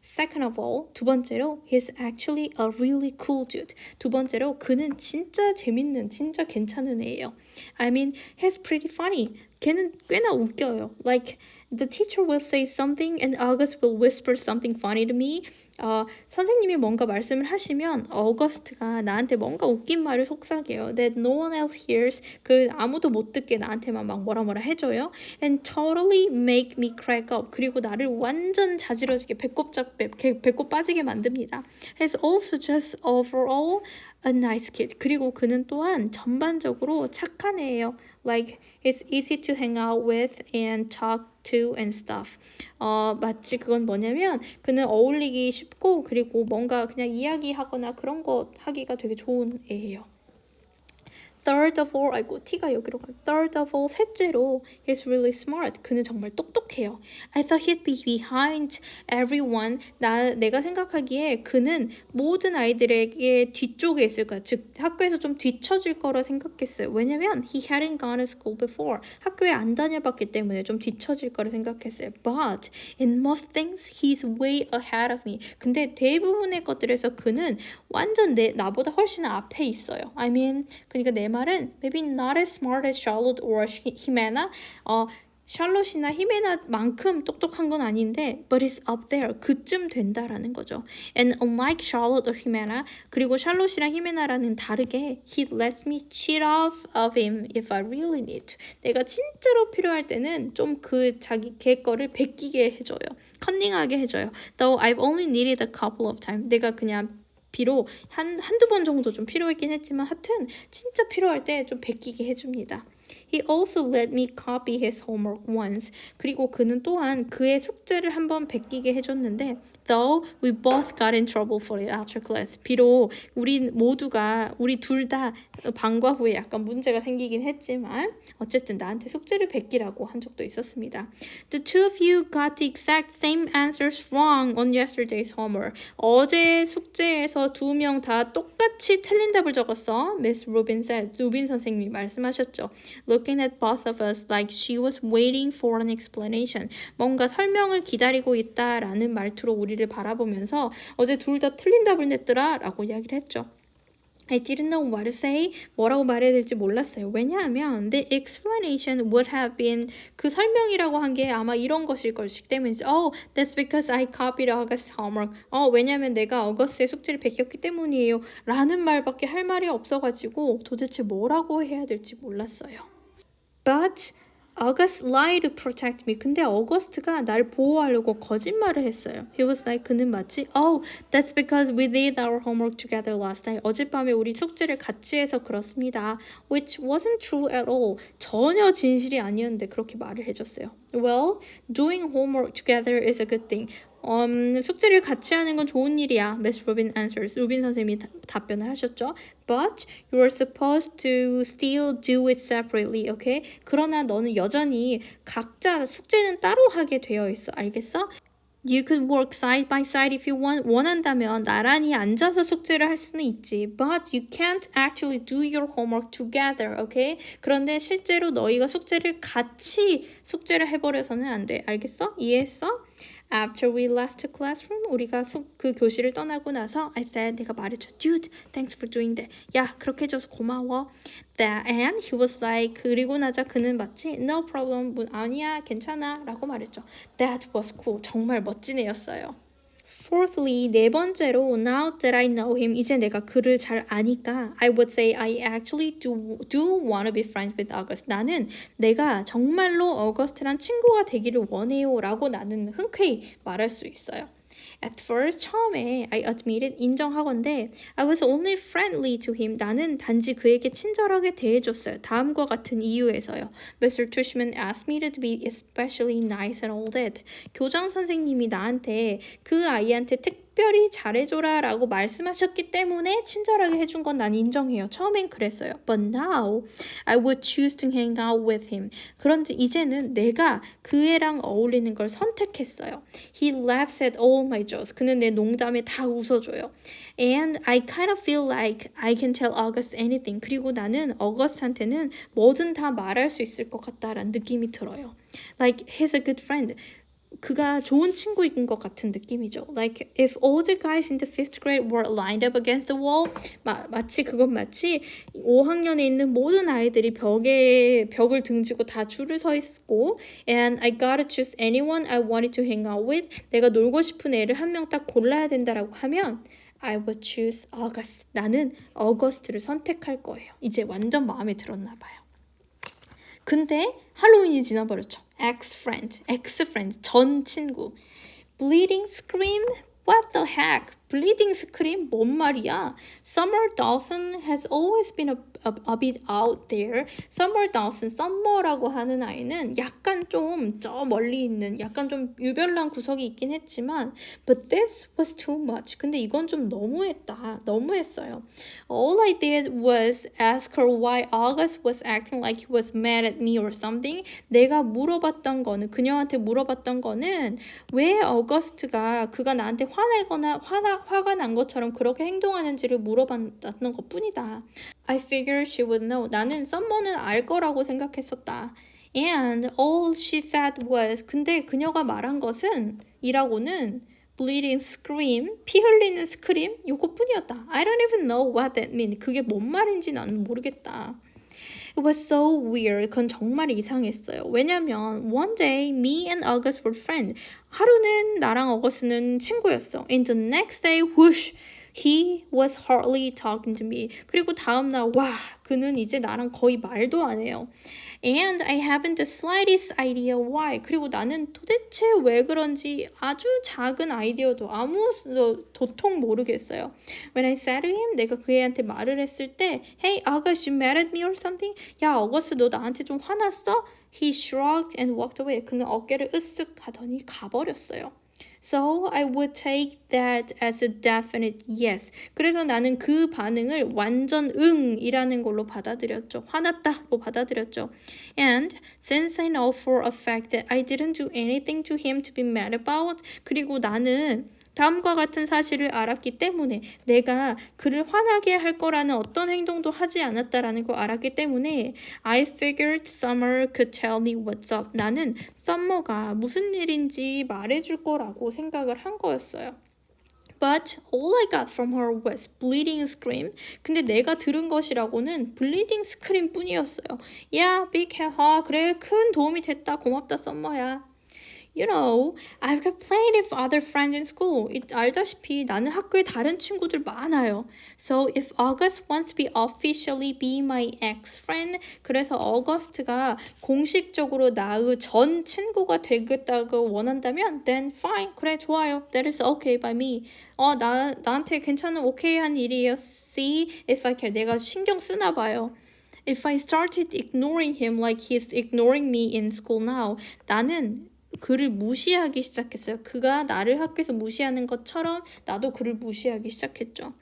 Second of all, 두 번째로, he's actually a really cool dude. 두 번째로, 그는 진짜 재밌는, 진짜 괜찮은 애예요. I mean, he's pretty funny. 걔는 꽤나 웃겨요. Like, the teacher will say something and August will whisper something funny to me. 선생님이 뭔가 말씀을 하시면 어거스트가 나한테 뭔가 웃긴 말을 속삭여요. That no one else hears. 아무도 못 듣게 나한테만 막 뭐라 해줘요. And totally make me crack up. 그리고 나를 완전 자지러지게 배꼽 빠지게 만듭니다. He's also just overall a nice kid. 그리고 그는 또한 전반적으로 착한 애예요. Like, it's easy to hang out with and talk to and stuff. 마치 그건 뭐냐면 그는 어울리기 쉽고 그리고 뭔가 그냥 이야기하거나 그런 거 하기가 되게 좋은 애예요. Third of all, T가 여기로 가요. Third of all, 셋째로, he's really smart. 그는 정말 똑똑해요. I thought he'd be behind everyone. 내가 생각하기에 그는 모든 아이들에게 뒤쪽에 있을 거야. 즉, 학교에서 좀 뒤처질 거라 생각했어요. 왜냐면 he hadn't gone to school before. 학교에 안 다녀봤기 때문에 좀 뒤처질 거라 생각했어요. But in most things, he's way ahead of me. 근데 대부분의 것들에서 그는 완전 나보다 훨씬 앞에 있어요. I mean, 그러니까 내 말은 maybe not as smart as Charlotte or Jimena. 샬롯이나 히메나만큼 똑똑한 건 아닌데 but it's up there. 그쯤 된다라는 거죠. And unlike Charlotte or Jimena 그리고 샬롯이랑 히메나라는 다르게 he lets me cheat off of him if I really need to. 내가 진짜로 필요할 때는 좀 걔 거를 베끼게 해줘요. 컨닝하게 해줘요. Though I've only needed a couple of times. 내가 그냥 비록 한두 번 정도 좀 필요했긴 했지만 하여튼 진짜 필요할 때 좀 베끼게 해줍니다. He also let me copy his homework once. 그리고 그는 또한 그의 숙제를 한번 베끼게 해줬는데 though we both got in trouble for it after class. 비록 우리 둘 다 방과 후에 약간 문제가 생기긴 했지만 어쨌든 나한테 숙제를 베끼라고 한 적도 있었습니다. The two of you got the exact same answers wrong on yesterday's homework. 어제 숙제에서 두 명 다 똑같이 틀린 답을 적었어. Miss Rubin said. 루빈 선생님이 말씀하셨죠. Looking at both of us like she was waiting for an explanation. 뭔가 설명을 기다리고 있다라는 말투로 우리를 바라보면서 어제 둘 다 틀린 답을 냈더라 라고 이야기를 했죠. I didn't know what to say. 뭐라고 말해야 될지 몰랐어요. 왜냐하면 the explanation would have been 그 설명이라고 한 게 아마 이런 것일 것이기 때문이지. Oh, that's because I copied August's homework. 왜냐하면 내가 어거스트의 숙제를 베꼈기 때문이에요. 라는 말밖에 할 말이 없어가지고 도대체 뭐라고 해야 될지 몰랐어요. But August lied to protect me. 근데 어거스트가 날 보호하려고 거짓말을 했어요. He was like, 그는 마치 Oh, that's because we did our homework together last night. 어젯밤에 우리 숙제를 같이 해서 그렇습니다. Which wasn't true at all. 전혀 진실이 아니었는데 그렇게 말을 해줬어요. Well, doing homework together is a good thing. 숙제를 같이 하는 건 좋은 일이야. Miss Rubin answers. 루빈 선생님이 답변을 하셨죠. But you're supposed to still do it separately, okay? 그러나 너는 여전히 각자 숙제는 따로 하게 되어 있어. 알겠어? You could work side by side if you 원한다면 나란히 앉아서 숙제를 할 수는 있지. But you can't actually do your homework together, okay? 그런데 실제로 너희가 같이 숙제를 해버려서는 안 돼. 알겠어? 이해했어? After we left the classroom, 우리가 그 교실을 떠나고 나서 I said, 내가 말했죠. Dude, thanks for doing that. 야, 그렇게 해줘서 고마워. That and he was like, 그리고 나자 그는 마치 No problem, 아니야, 괜찮아 라고 말했죠. That was cool. 정말 멋진 애였어요. Fourthly, 네 번째로 now that I know him, 이제 내가 그를 잘 아니까 I would say I actually do want to be friends with August. 나는 내가 정말로 어거스트랑 친구가 되기를 원해요 라고 나는 흔쾌히 말할 수 있어요. At first, 처음에 I admitted, 인정하건대 I was only friendly to him. 나는 단지 그에게 친절하게 대해줬어요. 다음과 같은 이유에서요. Mr. Tushman asked me to be especially nice and all that. 교장 선생님이 나한테 그 아이한테 특별히 잘해줘라 라고 말씀하셨기 때문에 친절하게 해준 건 난 인정해요. 처음엔 그랬어요. But now I would choose to hang out with him. 그런데 이제는 내가 그 애랑 어울리는 걸 선택했어요. He laughs at all my jokes. 그는 내 농담에 다 웃어줘요. And I kind of feel like I can tell August anything. 그리고 나는 어거스트한테는 뭐든 다 말할 수 있을 것 같다라는 느낌이 들어요. Like he's a good friend. 그가 좋은 친구인 것 같은 느낌이죠. Like if all the guys in the 5th grade were lined up against the wall, 마치 5학년에 있는 모든 아이들이 벽을 등지고 다 줄을 서 있고 and I gotta choose anyone I wanted to hang out with. 내가 놀고 싶은 애를 한 명 딱 골라야 된다라고 하면 I would choose August. 나는 어거스트를 선택할 거예요. 이제 완전 마음에 들었나 봐요. 근데 할로윈이 지나버렸죠. ex-friend, 전 친구. Bleeding scream? What the heck? Bleeding scream? 뭔 말이야? Summer Dawson has always been a bit out there. Summer Dawson, 썸머라고 하는 아이는 약간 좀 저 멀리 있는 약간 좀 유별난 구석이 있긴 했지만 But this was too much. 근데 이건 좀 너무했어요. All I did was ask her why August was acting like he was mad at me or something. 그녀한테 물어봤던 거는 왜 어거스트가 그가 나한테 화가 난 것처럼 그렇게 행동하는지를 물어봤던 것 뿐이다. I figured she would know. 나는 썸머는 알 거라고 생각했었다. And all she said was 근데 그녀가 말한 것은 이라고는 bleeding scream, 피 흘리는 스크림 요거뿐이었다. I don't even know what that means. 그게 뭔 말인지 나는 모르겠다. It was so weird. 그건 정말 이상했어요. 왜냐면 one day me and August were friends. 하루는 나랑 어거스는 친구였어. And the next day, whoosh! He was hardly talking to me. 그리고 다음날 와, 그는 이제 나랑 거의 말도 안 해요. And I haven't the slightest idea why. 그리고 나는 도대체 왜 그런지 아주 작은 아이디어도 아무 도통 모르겠어요. When I said to him, 내가 그 애한테 말을 했을 때 Hey, August, you mad at me or something? 야, 어거스트 너 나한테 좀 화났어? He shrugged and walked away. 그는 어깨를 으쓱 하더니 가버렸어요. So I would take that as a definite yes. 그래서 나는 그 반응을 완전 응이라는 걸로 받아들였죠. 화났다로 받아들였죠. And since I know for a fact that I didn't do anything to him to be mad about, 그리고 나는 다음과 같은 사실을 알았기 때문에 내가 그를 화나게 할 거라는 어떤 행동도 하지 않았다라는 걸 알았기 때문에 I figured Summer could tell me what's up. 나는 썸머가 무슨 일인지 말해줄 거라고 생각을 한 거였어요. But all I got from her was bleeding scream. 근데 내가 들은 것이라고는 bleeding scream 뿐이었어요. Yeah, big help. 그래, 큰 도움이 됐다. 고맙다, 썸머야. You know, I've got plenty of other friends in school. 알다시피 나는 학교에 다른 친구들 많아요. So if August wants to officially be my ex-friend, 그래서 어거스트가 공식적으로 나의 전 친구가 되겠다고 원한다면, then fine, 그래 좋아요. That is okay by me. 나한테 괜찮은 오케이한 일이에요. See if I care. 내가 신경 쓰나 봐요. If I started ignoring him like he's ignoring me in school now, 나는 그를 무시하기 시작했어요. 그가 나를 학교에서 무시하는 것처럼 나도 그를 무시하기 시작했죠.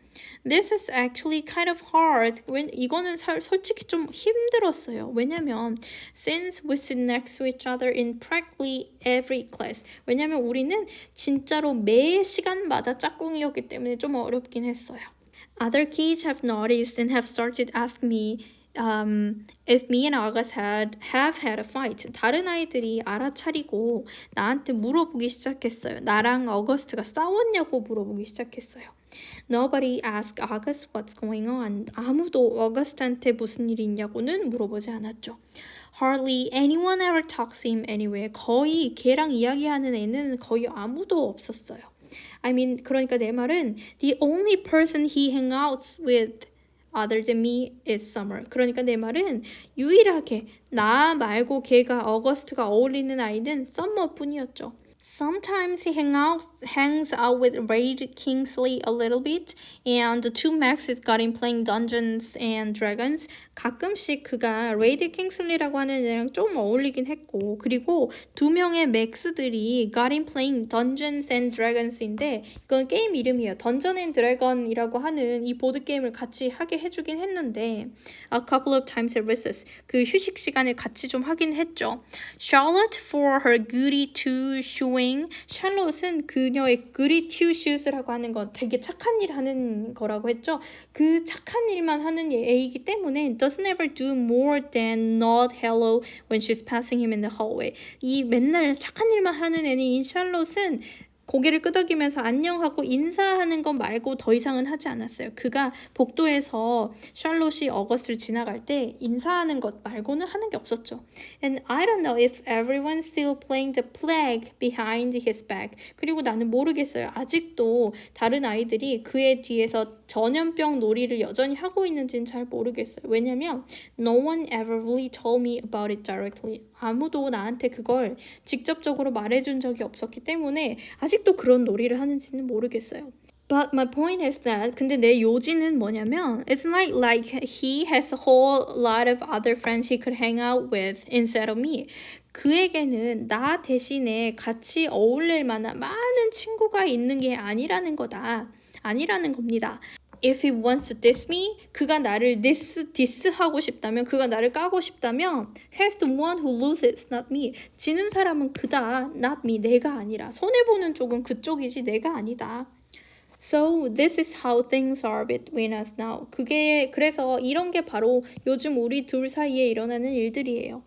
This is actually kind of hard. 이거는 솔직히 좀 힘들었어요. 왜냐면 since we sit next to each other in practically every class. 왜냐면 우리는 진짜로 매 시간마다 짝꿍이었기 때문에 좀 어렵긴 했어요. Other kids have noticed and have started asking me if me and August have had a fight. 다른 아이들이 알아차리고 나한테 물어보기 시작했어요. 나랑 어거스트가 싸웠냐고 물어보기 시작했어요. Nobody asked August what's going on. 아무도 어거스트한테 무슨 일이 있냐고는 물어보지 않았죠. Hardly anyone ever talks to him anyway. 거의 걔랑 이야기하는 애는 거의 아무도 없었어요. I mean, 그러니까 내 말은 the only person he hangs out with other than me is Summer. 그러니까 내 말은 유일하게 나 말고 걔가 어거스트가 어울리는 아이는 썸머뿐이었죠. Sometimes he hangs out with Raid Kingsley a little bit, and the two Maxes got him playing Dungeons and Dragons. 가끔씩 그가 레이드 킹슬리라고 하는 애랑 좀 어울리긴 했고, 그리고 두 명의 맥스들이 got him playing Dungeons and Dragons인데 이건 게임 이름이에요. Dungeon and Dragon이라고 하는 이 보드 게임을 같이 하게 해주긴 했는데, a couple of times at recess 그 휴식 시간에 같이 좀 하긴 했죠. Charlotte for her goody two shoes. 샬롯은 그녀의 goody two shoes라고 하는 건 되게 착한 일 하는 거라고 했죠. 그 착한 일만 하는 애이기 때문에 doesn't ever do more than nod hello when she's passing him in the hallway. 이 맨날 착한 일만 하는 애인 샬롯은 고개를 끄덕이면서 안녕하고 인사하는 것 말고 더 이상은 하지 않았어요. 그가 복도에서 샬롯이 어거스트를 지나갈 때 인사하는 것 말고는 하는 게 없었죠. And I don't know if everyone's still playing the plague behind his back. 그리고 나는 모르겠어요. 아직도 다른 아이들이 그의 뒤에서 전염병 놀이를 여전히 하고 있는지는 잘 모르겠어요. 왜냐면 no one ever really told me about it directly. 아무도 나한테 그걸 직접적으로 말해준 적이 없었기 때문에 아직도 그런 놀이를 하는지는 모르겠어요. But my point is that 근데 내 요지는 뭐냐면 it's not like he has a whole lot of other friends he could hang out with instead of me. 그에게는 나 대신에 같이 어울릴 만한 많은 친구가 있는 게 아니라는 겁니다. If he wants to diss me, 그가 나를 디스하고 싶다면, 그가 나를 까고 싶다면 he's the one who loses, not me. 지는 사람은 그다, not me, 내가 아니라. 손해보는 쪽은 그쪽이지 내가 아니다. So this is how things are between us now. 그래서 이런 게 바로 요즘 우리 둘 사이에 일어나는 일들이에요.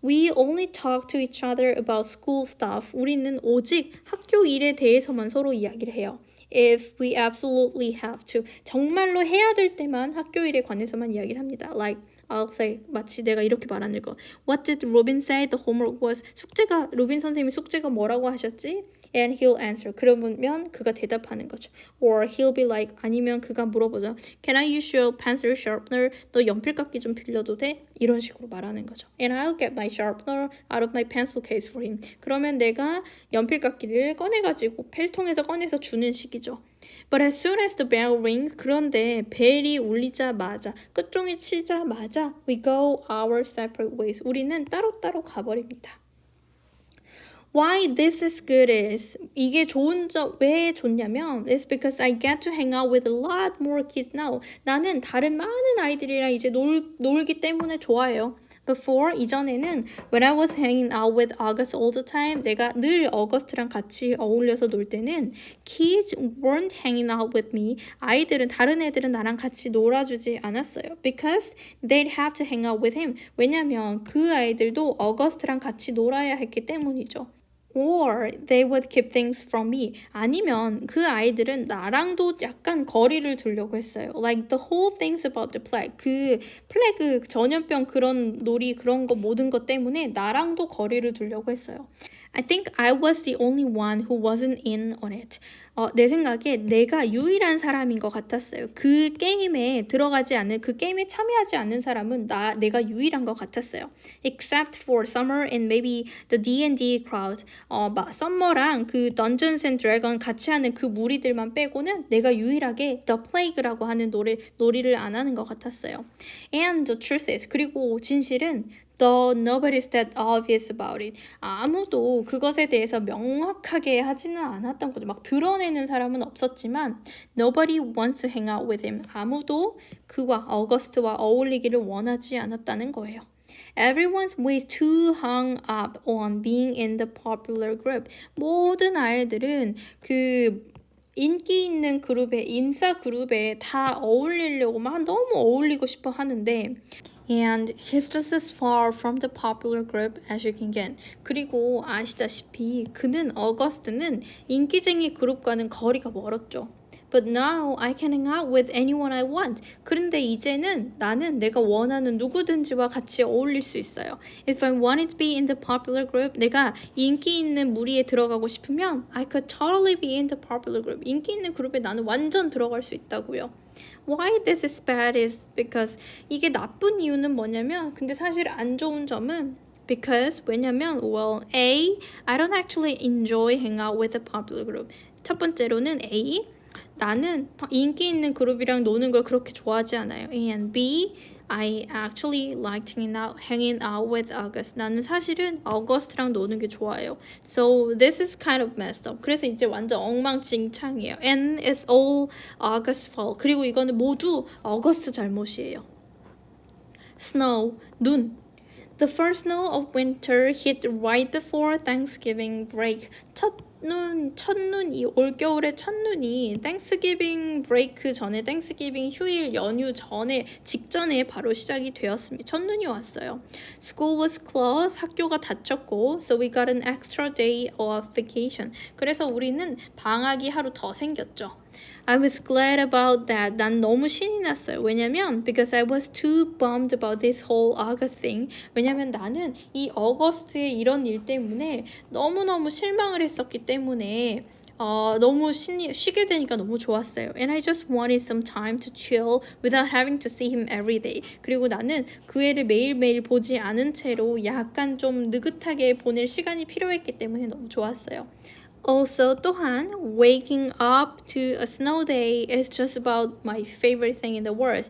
We only talk to each other about school stuff. 우리는 오직 학교 일에 대해서만 서로 이야기를 해요. If we absolutely have to. 정말로 해야 될 때만 학교 일에 관해서만 이야기를 합니다. Like I'll say 마치 내가 이렇게 말하는 거. What did Robin say the homework was? 숙제가 로빈 선생님이 숙제가 뭐라고 하셨지? And he'll answer. 그러면 그가 대답하는 거죠. Or he'll be like 아니면 그가 물어보죠. Can I use your pencil sharpener? 너 연필깎이 좀 빌려도 돼? 이런 식으로 말하는 거죠. And I'll get my sharpener out of my pencil case for him. 그러면 내가 연필깎이를 꺼내가지고 펠통에서 꺼내서 주는 식이죠. But as soon as the bell rings, 그런데 벨이 울리자마자 끝종이 치자마자 we go our separate ways. 우리는 따로따로 가버립니다. Why this is good is 이게 좋은 점 왜 좋냐면 it's because I get to hang out with a lot more kids now. 나는 다른 많은 아이들이랑 이제 놀기 때문에 좋아해요. Before 이전에는 when I was hanging out with August all the time 내가 늘 어거스트랑 같이 어울려서 놀 때는 kids weren't hanging out with me. 아이들은 다른 애들은 나랑 같이 놀아주지 않았어요. Because they'd have to hang out with him. 왜냐면 그 아이들도 어거스트랑 같이 놀아야 했기 때문이죠. Or they would keep things from me. 아니면 그 아이들은 나랑도 약간 거리를 두려고 했어요. Like the whole things about the plague. 그 플래그 전염병 그런 놀이 그런 거 모든 것 때문에 나랑도 거리를 두려고 했어요. I think I was the only one who wasn't in on it. 내 생각에 내가 유일한 사람인 것 같았어요. 그 게임에 들어가지 않는, 그 게임에 참여하지 않는 사람은 내가 유일한 것 같았어요. Except for Summer and maybe the D&D crowd. 썸머랑 그 Dungeons and Dragons 같이 하는 그 무리들만 빼고는 내가 유일하게 The Plague라고 하는 놀이를 안 하는 것 같았어요. And the truth is, 그리고 진실은 though nobody's that obvious about it. 아무도 그것에 대해서 명확하게 하지는 않았던 거죠. 막 드러내는 사람은 없었지만 nobody wants to hang out with him. 아무도 그와 어거스트와 어울리기를 원하지 않았다는 거예요. Everyone's way too hung up on being in the popular group. 모든 아이들은 그 인기 있는 그룹에, 인싸 그룹에 다 어울리려고 막 너무 어울리고 싶어 하는데 And he's just as far from the popular group as you can get. 그리고 아시다시피 그는 어거스트는 인기쟁이 그룹과는 거리가 멀었죠. But now I can hang out with anyone I want. 그런데 이제는 나는 내가 원하는 누구든지와 같이 어울릴 수 있어요. If I wanted to be in the popular group, 내가 인기 있는 무리에 들어가고 싶으면 I could totally be in the popular group. 인기 있는 그룹에 나는 완전 들어갈 수 있다고요. Why this is bad is because 이게 나쁜 이유는 뭐냐면 근데 사실 안 좋은 점은 because 왜냐면 well A I don't actually enjoy hang out with a popular group. 첫 번째로는 A 나는 인기 있는 그룹이랑 노는 걸 그렇게 좋아하지 않아요. And B I actually liked hanging out with August. 나는 사실은 어거스트랑 노는 게 좋아요. So this is kind of messed up. 그래서 이제 완전 엉망진창이에요. And it's all August's fault. 그리고 이거는 모두 어거스트 잘못이에요. Snow, 눈. The first snow of winter hit right before Thanksgiving break. 첫눈이 올겨울의 첫눈이 땡스기빙 브레이크 전에 땡스기빙 휴일 연휴 전에 직전에 바로 시작이 되었습니다. 첫눈이 왔어요. School was closed. 학교가 닫혔고 so we got an extra day of vacation. 그래서 우리는 방학이 하루 더 생겼죠. I was glad about that. 난 너무 신이 났어요. 왜냐면 because I was too bummed about this whole August thing. 왜냐면 나는 이 어거스트의 이런 일 때문에 너무너무 실망을 했었기 때문에 너무 쉬게 되니까 너무 좋았어요. And I just wanted some time to chill without having to see him every day. 그리고 나는 그 애를 매일매일 보지 않은 채로 약간 좀 느긋하게 보낼 시간이 필요했기 때문에 너무 좋았어요. Also, 또한 waking up to a snow day is just about my favorite thing in the world.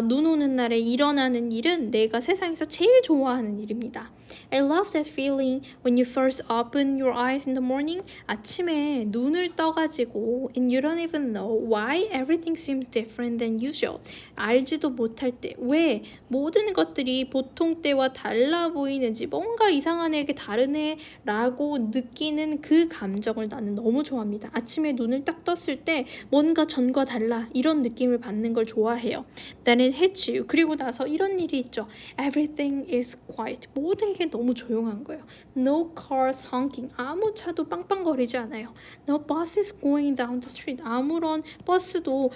눈 오는 날에 일어나는 일은 내가 세상에서 제일 좋아하는 일입니다. I love that feeling when you first open your eyes in the morning. 아침에 눈을 떠가지고 and you don't even know why everything seems different than usual. 알지도 못할 때 왜 모든 것들이 보통 때와 달라 보이는지 뭔가 이상한 애게 다르네 라고 느끼는 그 감정을 나는 너무 좋아합니다. 아침에 눈을 딱 떴을 때 뭔가 전과 달라 이런 느낌을 받는 걸 좋아해요. Then it hits you. 그리고 나서 이런 일이 있죠. Everything is quiet. 모든 게 사람에게 너무 조용한 거예요. No cars honking. 아무 차도 빵빵거리지 않아요. No buses going down the street. 아무런 버스도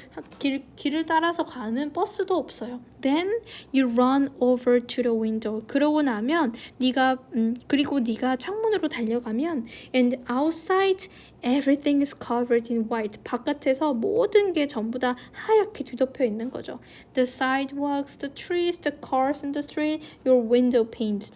길을 따라서 가는 버스도 없어요. Then you run over to the window. 그러고 나면 그리고 네가 창문으로 달려가면 and outside everything is covered in white. 바깥에서 모든 게 전부 다 하얗게 뒤덮여 있는 거죠. The sidewalks, the trees, the cars in the street, your window panes.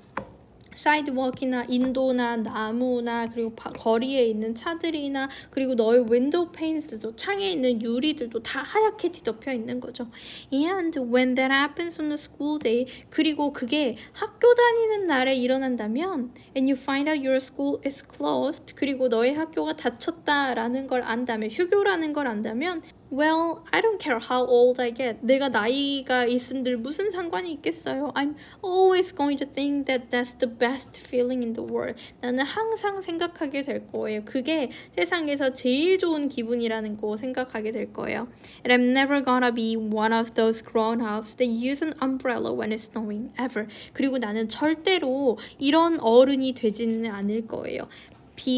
사이드워크나 인도나 나무나 그리고 거리에 있는 차들이나 그리고 너의 윈도우 페인스도 창에 있는 유리들도 다 하얗게 뒤덮여 있는 거죠. And when that happens on a school day, 그리고 그게 학교 다니는 날에 일어난다면 and you find out your school is closed, 그리고 너의 학교가 닫혔다라는 걸 안다면, 휴교라는 걸 안다면 Well, I don't care how old I get. 내가 나이가 있은들 무슨 상관이 있겠어요. I'm always going to think that that's the best feeling in the world. 나는 항상 생각하게 될 거예요. 그게 세상에서 제일 좋은 기분이라는 거 생각하게 될 거예요. And I'm never gonna be one of those grown-ups that use an umbrella when it's snowing, ever. 그리고 나는 절대로 이런 어른이 되지는 않을 거예요.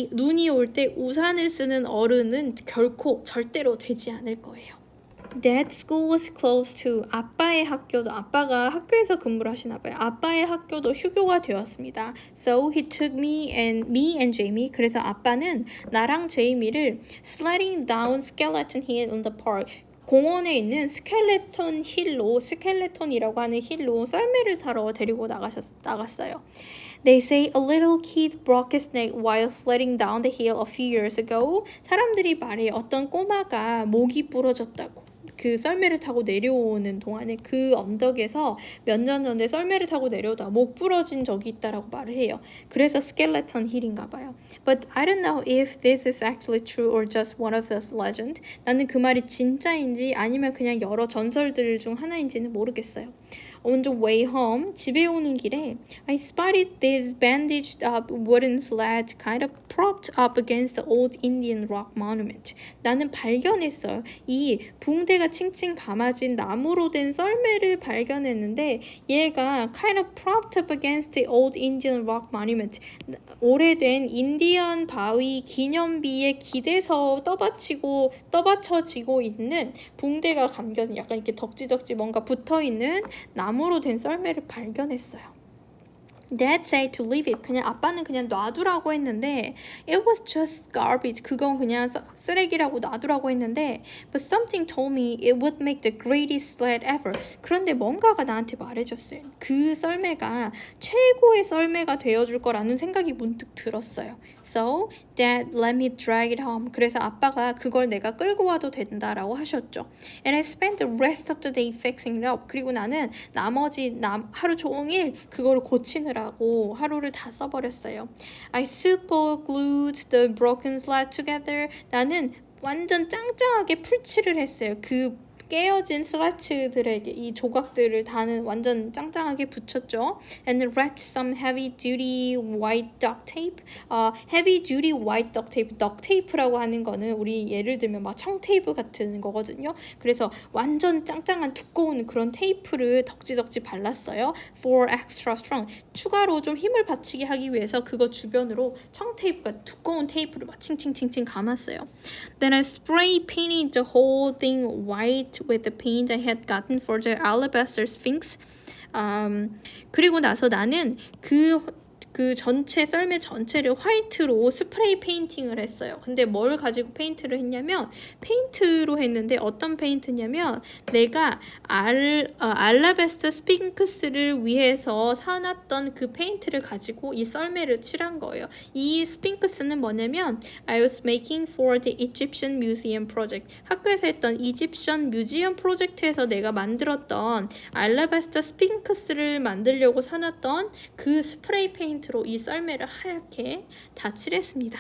눈이 올 때 우산을 쓰는 어른은 결코 절대로 되지 않을 거예요. That school was closed too. 아빠의 학교도, 아빠가 학교에서 근무를 하시나 봐요. 아빠의 학교도 휴교가 되었습니다. So he took me and Jamie. 그래서 아빠는 나랑 제이미를 sledding down Skeleton Hill in the park. 공원에 있는 스켈레톤이라고 하는 힐로 썰매를 타러 데리고 나갔어요. They say a little kid broke his neck while sledding down the hill a few years ago. 사람들이 말해 어떤 꼬마가 목이 부러졌다고. 그 썰매를 타고 내려오는 동안에 그 언덕에서 몇 년 전에 썰매를 타고 내려오다 목 부러진 적이 있다라고 말을 해요. 그래서 스켈레톤 힐인가 봐요. But I don't know if this is actually true or just one of those legends. 나는 그 말이 진짜인지 아니면 그냥 여러 전설들 중 하나인지는 모르겠어요. On the way home, 집에 오는 길에 I spotted this bandaged up wooden sled kind of propped up against the old Indian rock monument. 나는 발견했어요. 이 붕대가 칭칭 감아진 나무로 된 썰매를 발견했는데 얘가 kind of propped up against the old Indian rock monument. 오래된 인디언 바위 기념비에 기대서 떠받쳐지고 있는 붕대가 감겨진 약간 이렇게 덕지덕지 뭔가 붙어있는 나무로 된 썰매를 발견했어요. Dad said to leave it. 아빠는 그냥 놔두라고 했는데 it was just garbage. 그건 그냥 쓰레기라고 놔두라고 했는데 but something told me it would make the greatest sled ever. 그런데 뭔가가 나한테 말해줬어요. 그 썰매가 최고의 썰매가 되어줄 거라는 생각이 문득 들었어요. So Dad let me drag it home. 그래서 아빠가 그걸 내가 끌고 와도 된다라고 하셨죠. And I spent the rest of the day fixing it up. 그리고 나는 나머지 하루 종일 그걸 고치느라고 하루를 다 써버렸어요. I super glued the broken sled together. 나는 완전 짱짱하게 풀칠을 했어요. 그 깨어진 슬라츠들에게 이 조각들을 다는 완전 짱짱하게 붙였죠. And wrapped some heavy duty white duct tape. heavy duty white duct tape. duct tape라고 하는 거는 우리 예를 들면 막 청테이프 같은 거거든요. 그래서 완전 짱짱한 두꺼운 그런 테이프를 덕지덕지 발랐어요. For extra strong. 추가로 좀 힘을 받치게 하기 위해서 그거 주변으로 청테이프가 두꺼운 테이프를 막 칭칭칭칭 감았어요. Then I spray painted the whole thing white with the paint I had gotten for the alabaster sphinx. 그리고 나서 나는 그 전체 썰매 전체를 화이트로 스프레이 페인팅을 했어요. 근데 뭘 가지고 페인트를 했냐면 페인트로 했는데 어떤 페인트냐면 내가 알라베스터 스핑크스를 위해서 사놨던 그 페인트를 가지고 이 썰매를 칠한 거예요. 이 스핑크스는 뭐냐면 I was making for the Egyptian Museum Project. 학교에서 했던 이집션 뮤지엄 프로젝트에서 내가 만들었던 알라베스터 스핑크스를 만들려고 사놨던 그 스프레이 페인트 이 썰매를 하얗게 다 칠했습니다.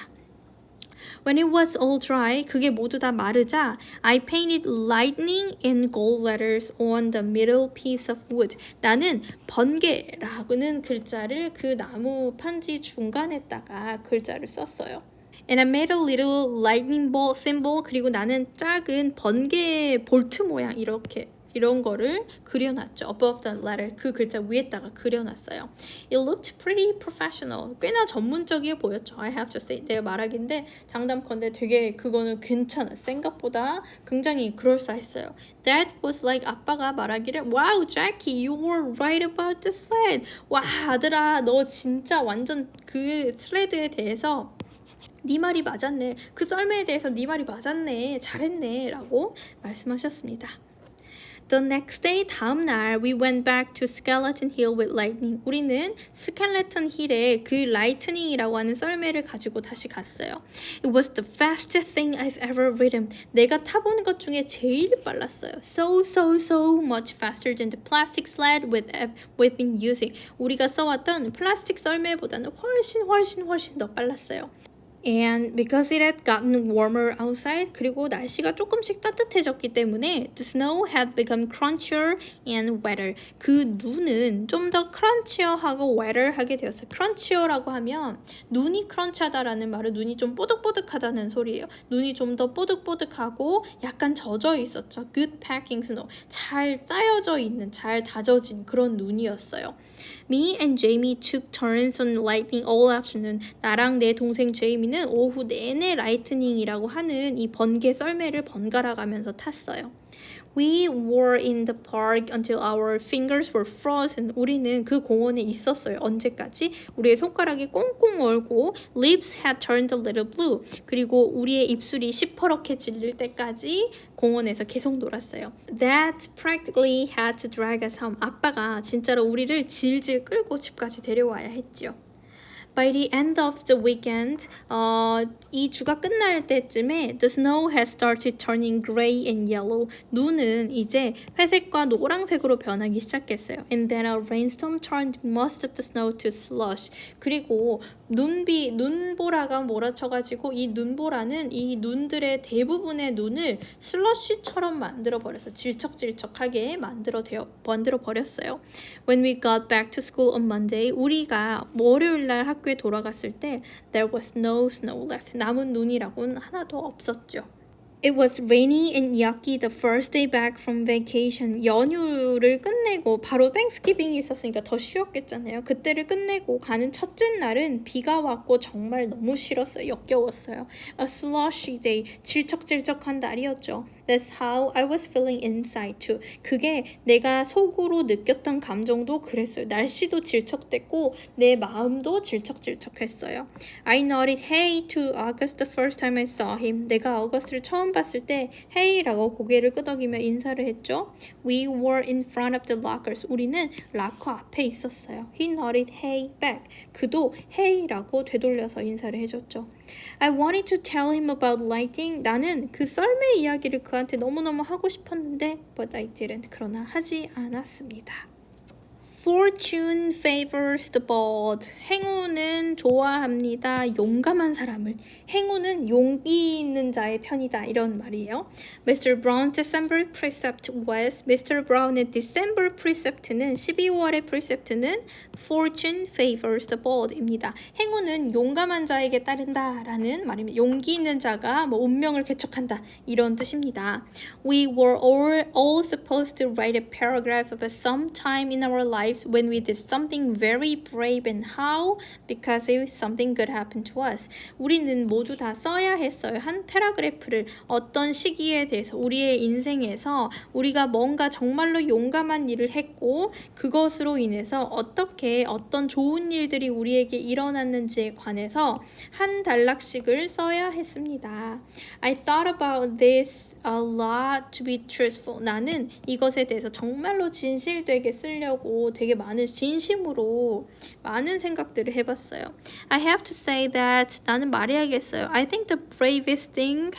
When it was all dry, 그게 모두 다 마르자 I painted lightning in gold letters on the middle piece of wood. 나는 번개라고는 글자를 그 나무 판지 중간에다가 글자를 썼어요. And I made a little lightning bolt symbol. 그리고 나는 작은 번개 볼트 모양 이렇게 이런 거를 그려놨죠. above the letter 그 글자 위에다가 그려놨어요. It looked pretty professional. 꽤나 전문적이어 보였죠. I have to say. 내가 말하긴데 장담컨대 되게 그거는 괜찮아. 생각보다 굉장히 그럴싸했어요. That was like 아빠가 말하기를 Wow, Jackie, you were right about the sled. 와, 아들아, 너 진짜 완전 그 슬레드에 대해서 네 말이 맞았네. 그 썰매에 대해서 네 말이 맞았네. 잘했네. 라고 말씀하셨습니다. The next day, 다음 날, we went back to Skeleton Hill with Lightning. 우리는 스켈레톤 힐에 그 라이트닝이라고 하는 썰매를 가지고 다시 갔어요. It was the fastest thing I've ever ridden. 내가 타본 것 중에 제일 빨랐어요. So much faster than the plastic sled we've been using. 우리가 써왔던 플라스틱 썰매보다는 훨씬 더 빨랐어요. And because it had gotten warmer outside, 그리고 날씨가 조금씩 따뜻해졌기 때문에 the snow had become crunchier and wetter. 그 눈은 좀 더 crunchier하고 wetter하게 되었어요. crunchier라고 하면 눈이 crunch하다라는 말은 눈이 좀 뽀득뽀득하다는 소리예요. 눈이 좀 더 뽀득뽀득하고 약간 젖어 있었죠. Good packing snow. 잘 쌓여져 있는, 잘 다져진 그런 눈이었어요. Me and Jamie took turns on lightning all afternoon. 나랑 내 동생 제이미는 오후 내내 라이트닝이라고 하는 이 번개 썰매를 번갈아 가면서 탔어요. We were in the park until our fingers were frozen. 우리는 그 공원에 있었어요. 언제까지? 우리의 손가락이 꽁꽁 얼고 lips had turned a little blue. 그리고 우리의 입술이 시퍼렇게 질릴 때까지 공원에서 계속 놀았어요. That practically had to drag us home. 아빠가 진짜로 우리를 질질 끌고 집까지 데려와야 했죠. By the end of the weekend, 이 주가 끝날 때쯤에 the snow has started turning gray and yellow. 눈은 이제 회색과 노란색으로 변하기 시작했어요. And then a rainstorm turned most of the snow to slush. 그리고 눈보라가 몰아쳐가지고 이 눈보라는 이 눈들의 대부분의 눈을 슬러시처럼 만들어버렸어요. 질척질척하게 만들어 버렸어요. When we got back to school on Monday, 우리가 월요일날 학교에 돌아갔을 때 there was no snow left. 남은 눈이라고는 하나도 없었죠. It was rainy and yucky the first day back from vacation. 연휴를 끝내고 바로 땡스기빙이 있었으니까 더 쉬웠겠잖아요. 그때를 끝내고 가는 첫째 날은 비가 왔고 정말 너무 싫었어요. 역겨웠어요. A slushy day. 질척질척한 날이었죠. That's how I was feeling inside too. 그게 내가 속으로 느꼈던 감정도 그랬어요. 날씨도 질척댔고 내 마음도 질척질척했어요. I nodded hey to August the first time I saw him. 내가 어거스트를 처음 봤을 때 hey라고 고개를 끄덕이며 인사를 했죠. We were in front of the lockers. 우리는 락커 앞에 있었어요. He nodded hey back. 그도 hey라고 되돌려서 인사를 해줬죠. I wanted to tell him about lightning. 나는 그 썰매 이야기를 그한테 너무너무 하고 싶었는데 but I didn't. 그러나 하지 않았습니다. Fortune favors the bold. 행운은 좋아합니다. 용감한 사람을. 행운은 용기 있는 자의 편이다. 이런 말이에요. Mr. Brown's December precept was Mr. Brown의 December precept는 12월의 precept는 Fortune favors the bold입니다. 행운은 용감한 자에게 따른다 라는 말입니다. 용기 있는 자가 뭐 운명을 개척한다 이런 뜻입니다. We were all supposed to write a paragraph about some time in our lives when we did something very brave and how? Because if something good happened to us. 우리는 모두 다 써야 했어요. 한 패러그래프를 어떤 시기에 대해서 우리의 인생에서 우리가 뭔가 정말로 용감한 일을 했고 그것으로 인해서 어떻게 어떤 좋은 일들이 우리에게 일어났는지에 관해서 한 단락씩을 써야 했습니다. I thought about this a lot to be truthful. 나는 이것에 대해서 정말로 진실되게 쓰려고 되게 많은 진심으로 많은 생각들을 해봤어요. I have to say that 나는 말해야겠어요. I think the bravest thing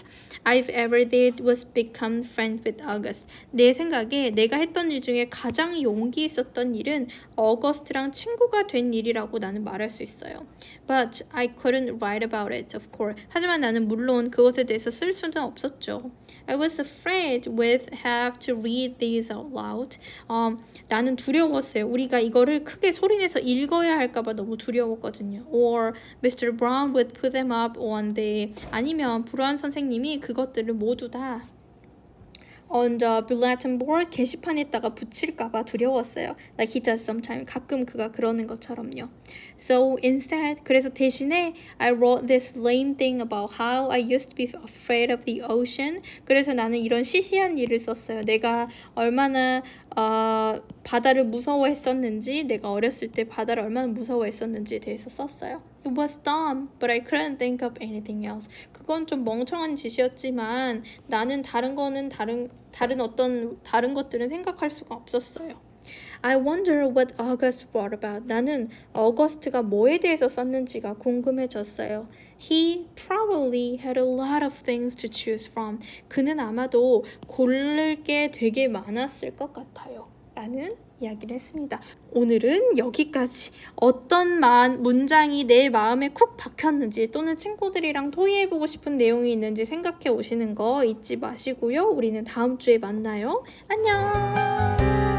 I've ever did was become friends with August. 내 생각에 내가 했던 일 중에 가장 용기 있었던 일은 어거스트랑 친구가 된 일이라고 나는 말할 수 있어요. But I couldn't write about it, of course. 하지만 나는 물론 그것에 대해서 쓸 수는 없었죠. I was afraid we'd have to read these out loud. 나는 두려웠어요. 우리가 이거를 크게 소리내서 읽어야 할까봐 너무 두려웠거든요. Or Mr. Brown would put them up on the 아니면 브라운 선생님이 그것들을 모두 다 on the bulletin board 게시판에다가 붙일까봐 두려웠어요. Like he does sometimes. 가끔 그가 그러는 것처럼요. So instead, 그래서 대신에 I wrote this lame thing about how I used to be afraid of the ocean. 그래서 나는 이런 시시한 일을 썼어요. 내가 얼마나 바다를 무서워했었는지, 내가 어렸을 때 바다를 얼마나 무서워했었는지에 대해서 썼어요. It was dumb, but I couldn't think of anything else. 그건 좀 멍청한 짓이었지만 나는 다른 것들은 생각할 수가 없었어요. I wonder what August wrote about. 나는 어거스트가 뭐에 대해서 썼는지가 궁금해졌어요. He probably had a lot of things to choose from. 그는 아마도 고를 게 되게 많았을 것 같아요. 라는 이야기를 했습니다. 오늘은 여기까지. 어떤 문장이 내 마음에 쿡 박혔는지 또는 친구들이랑 토의해보고 싶은 내용이 있는지 생각해 오시는 거 잊지 마시고요. 우리는 다음 주에 만나요. 안녕!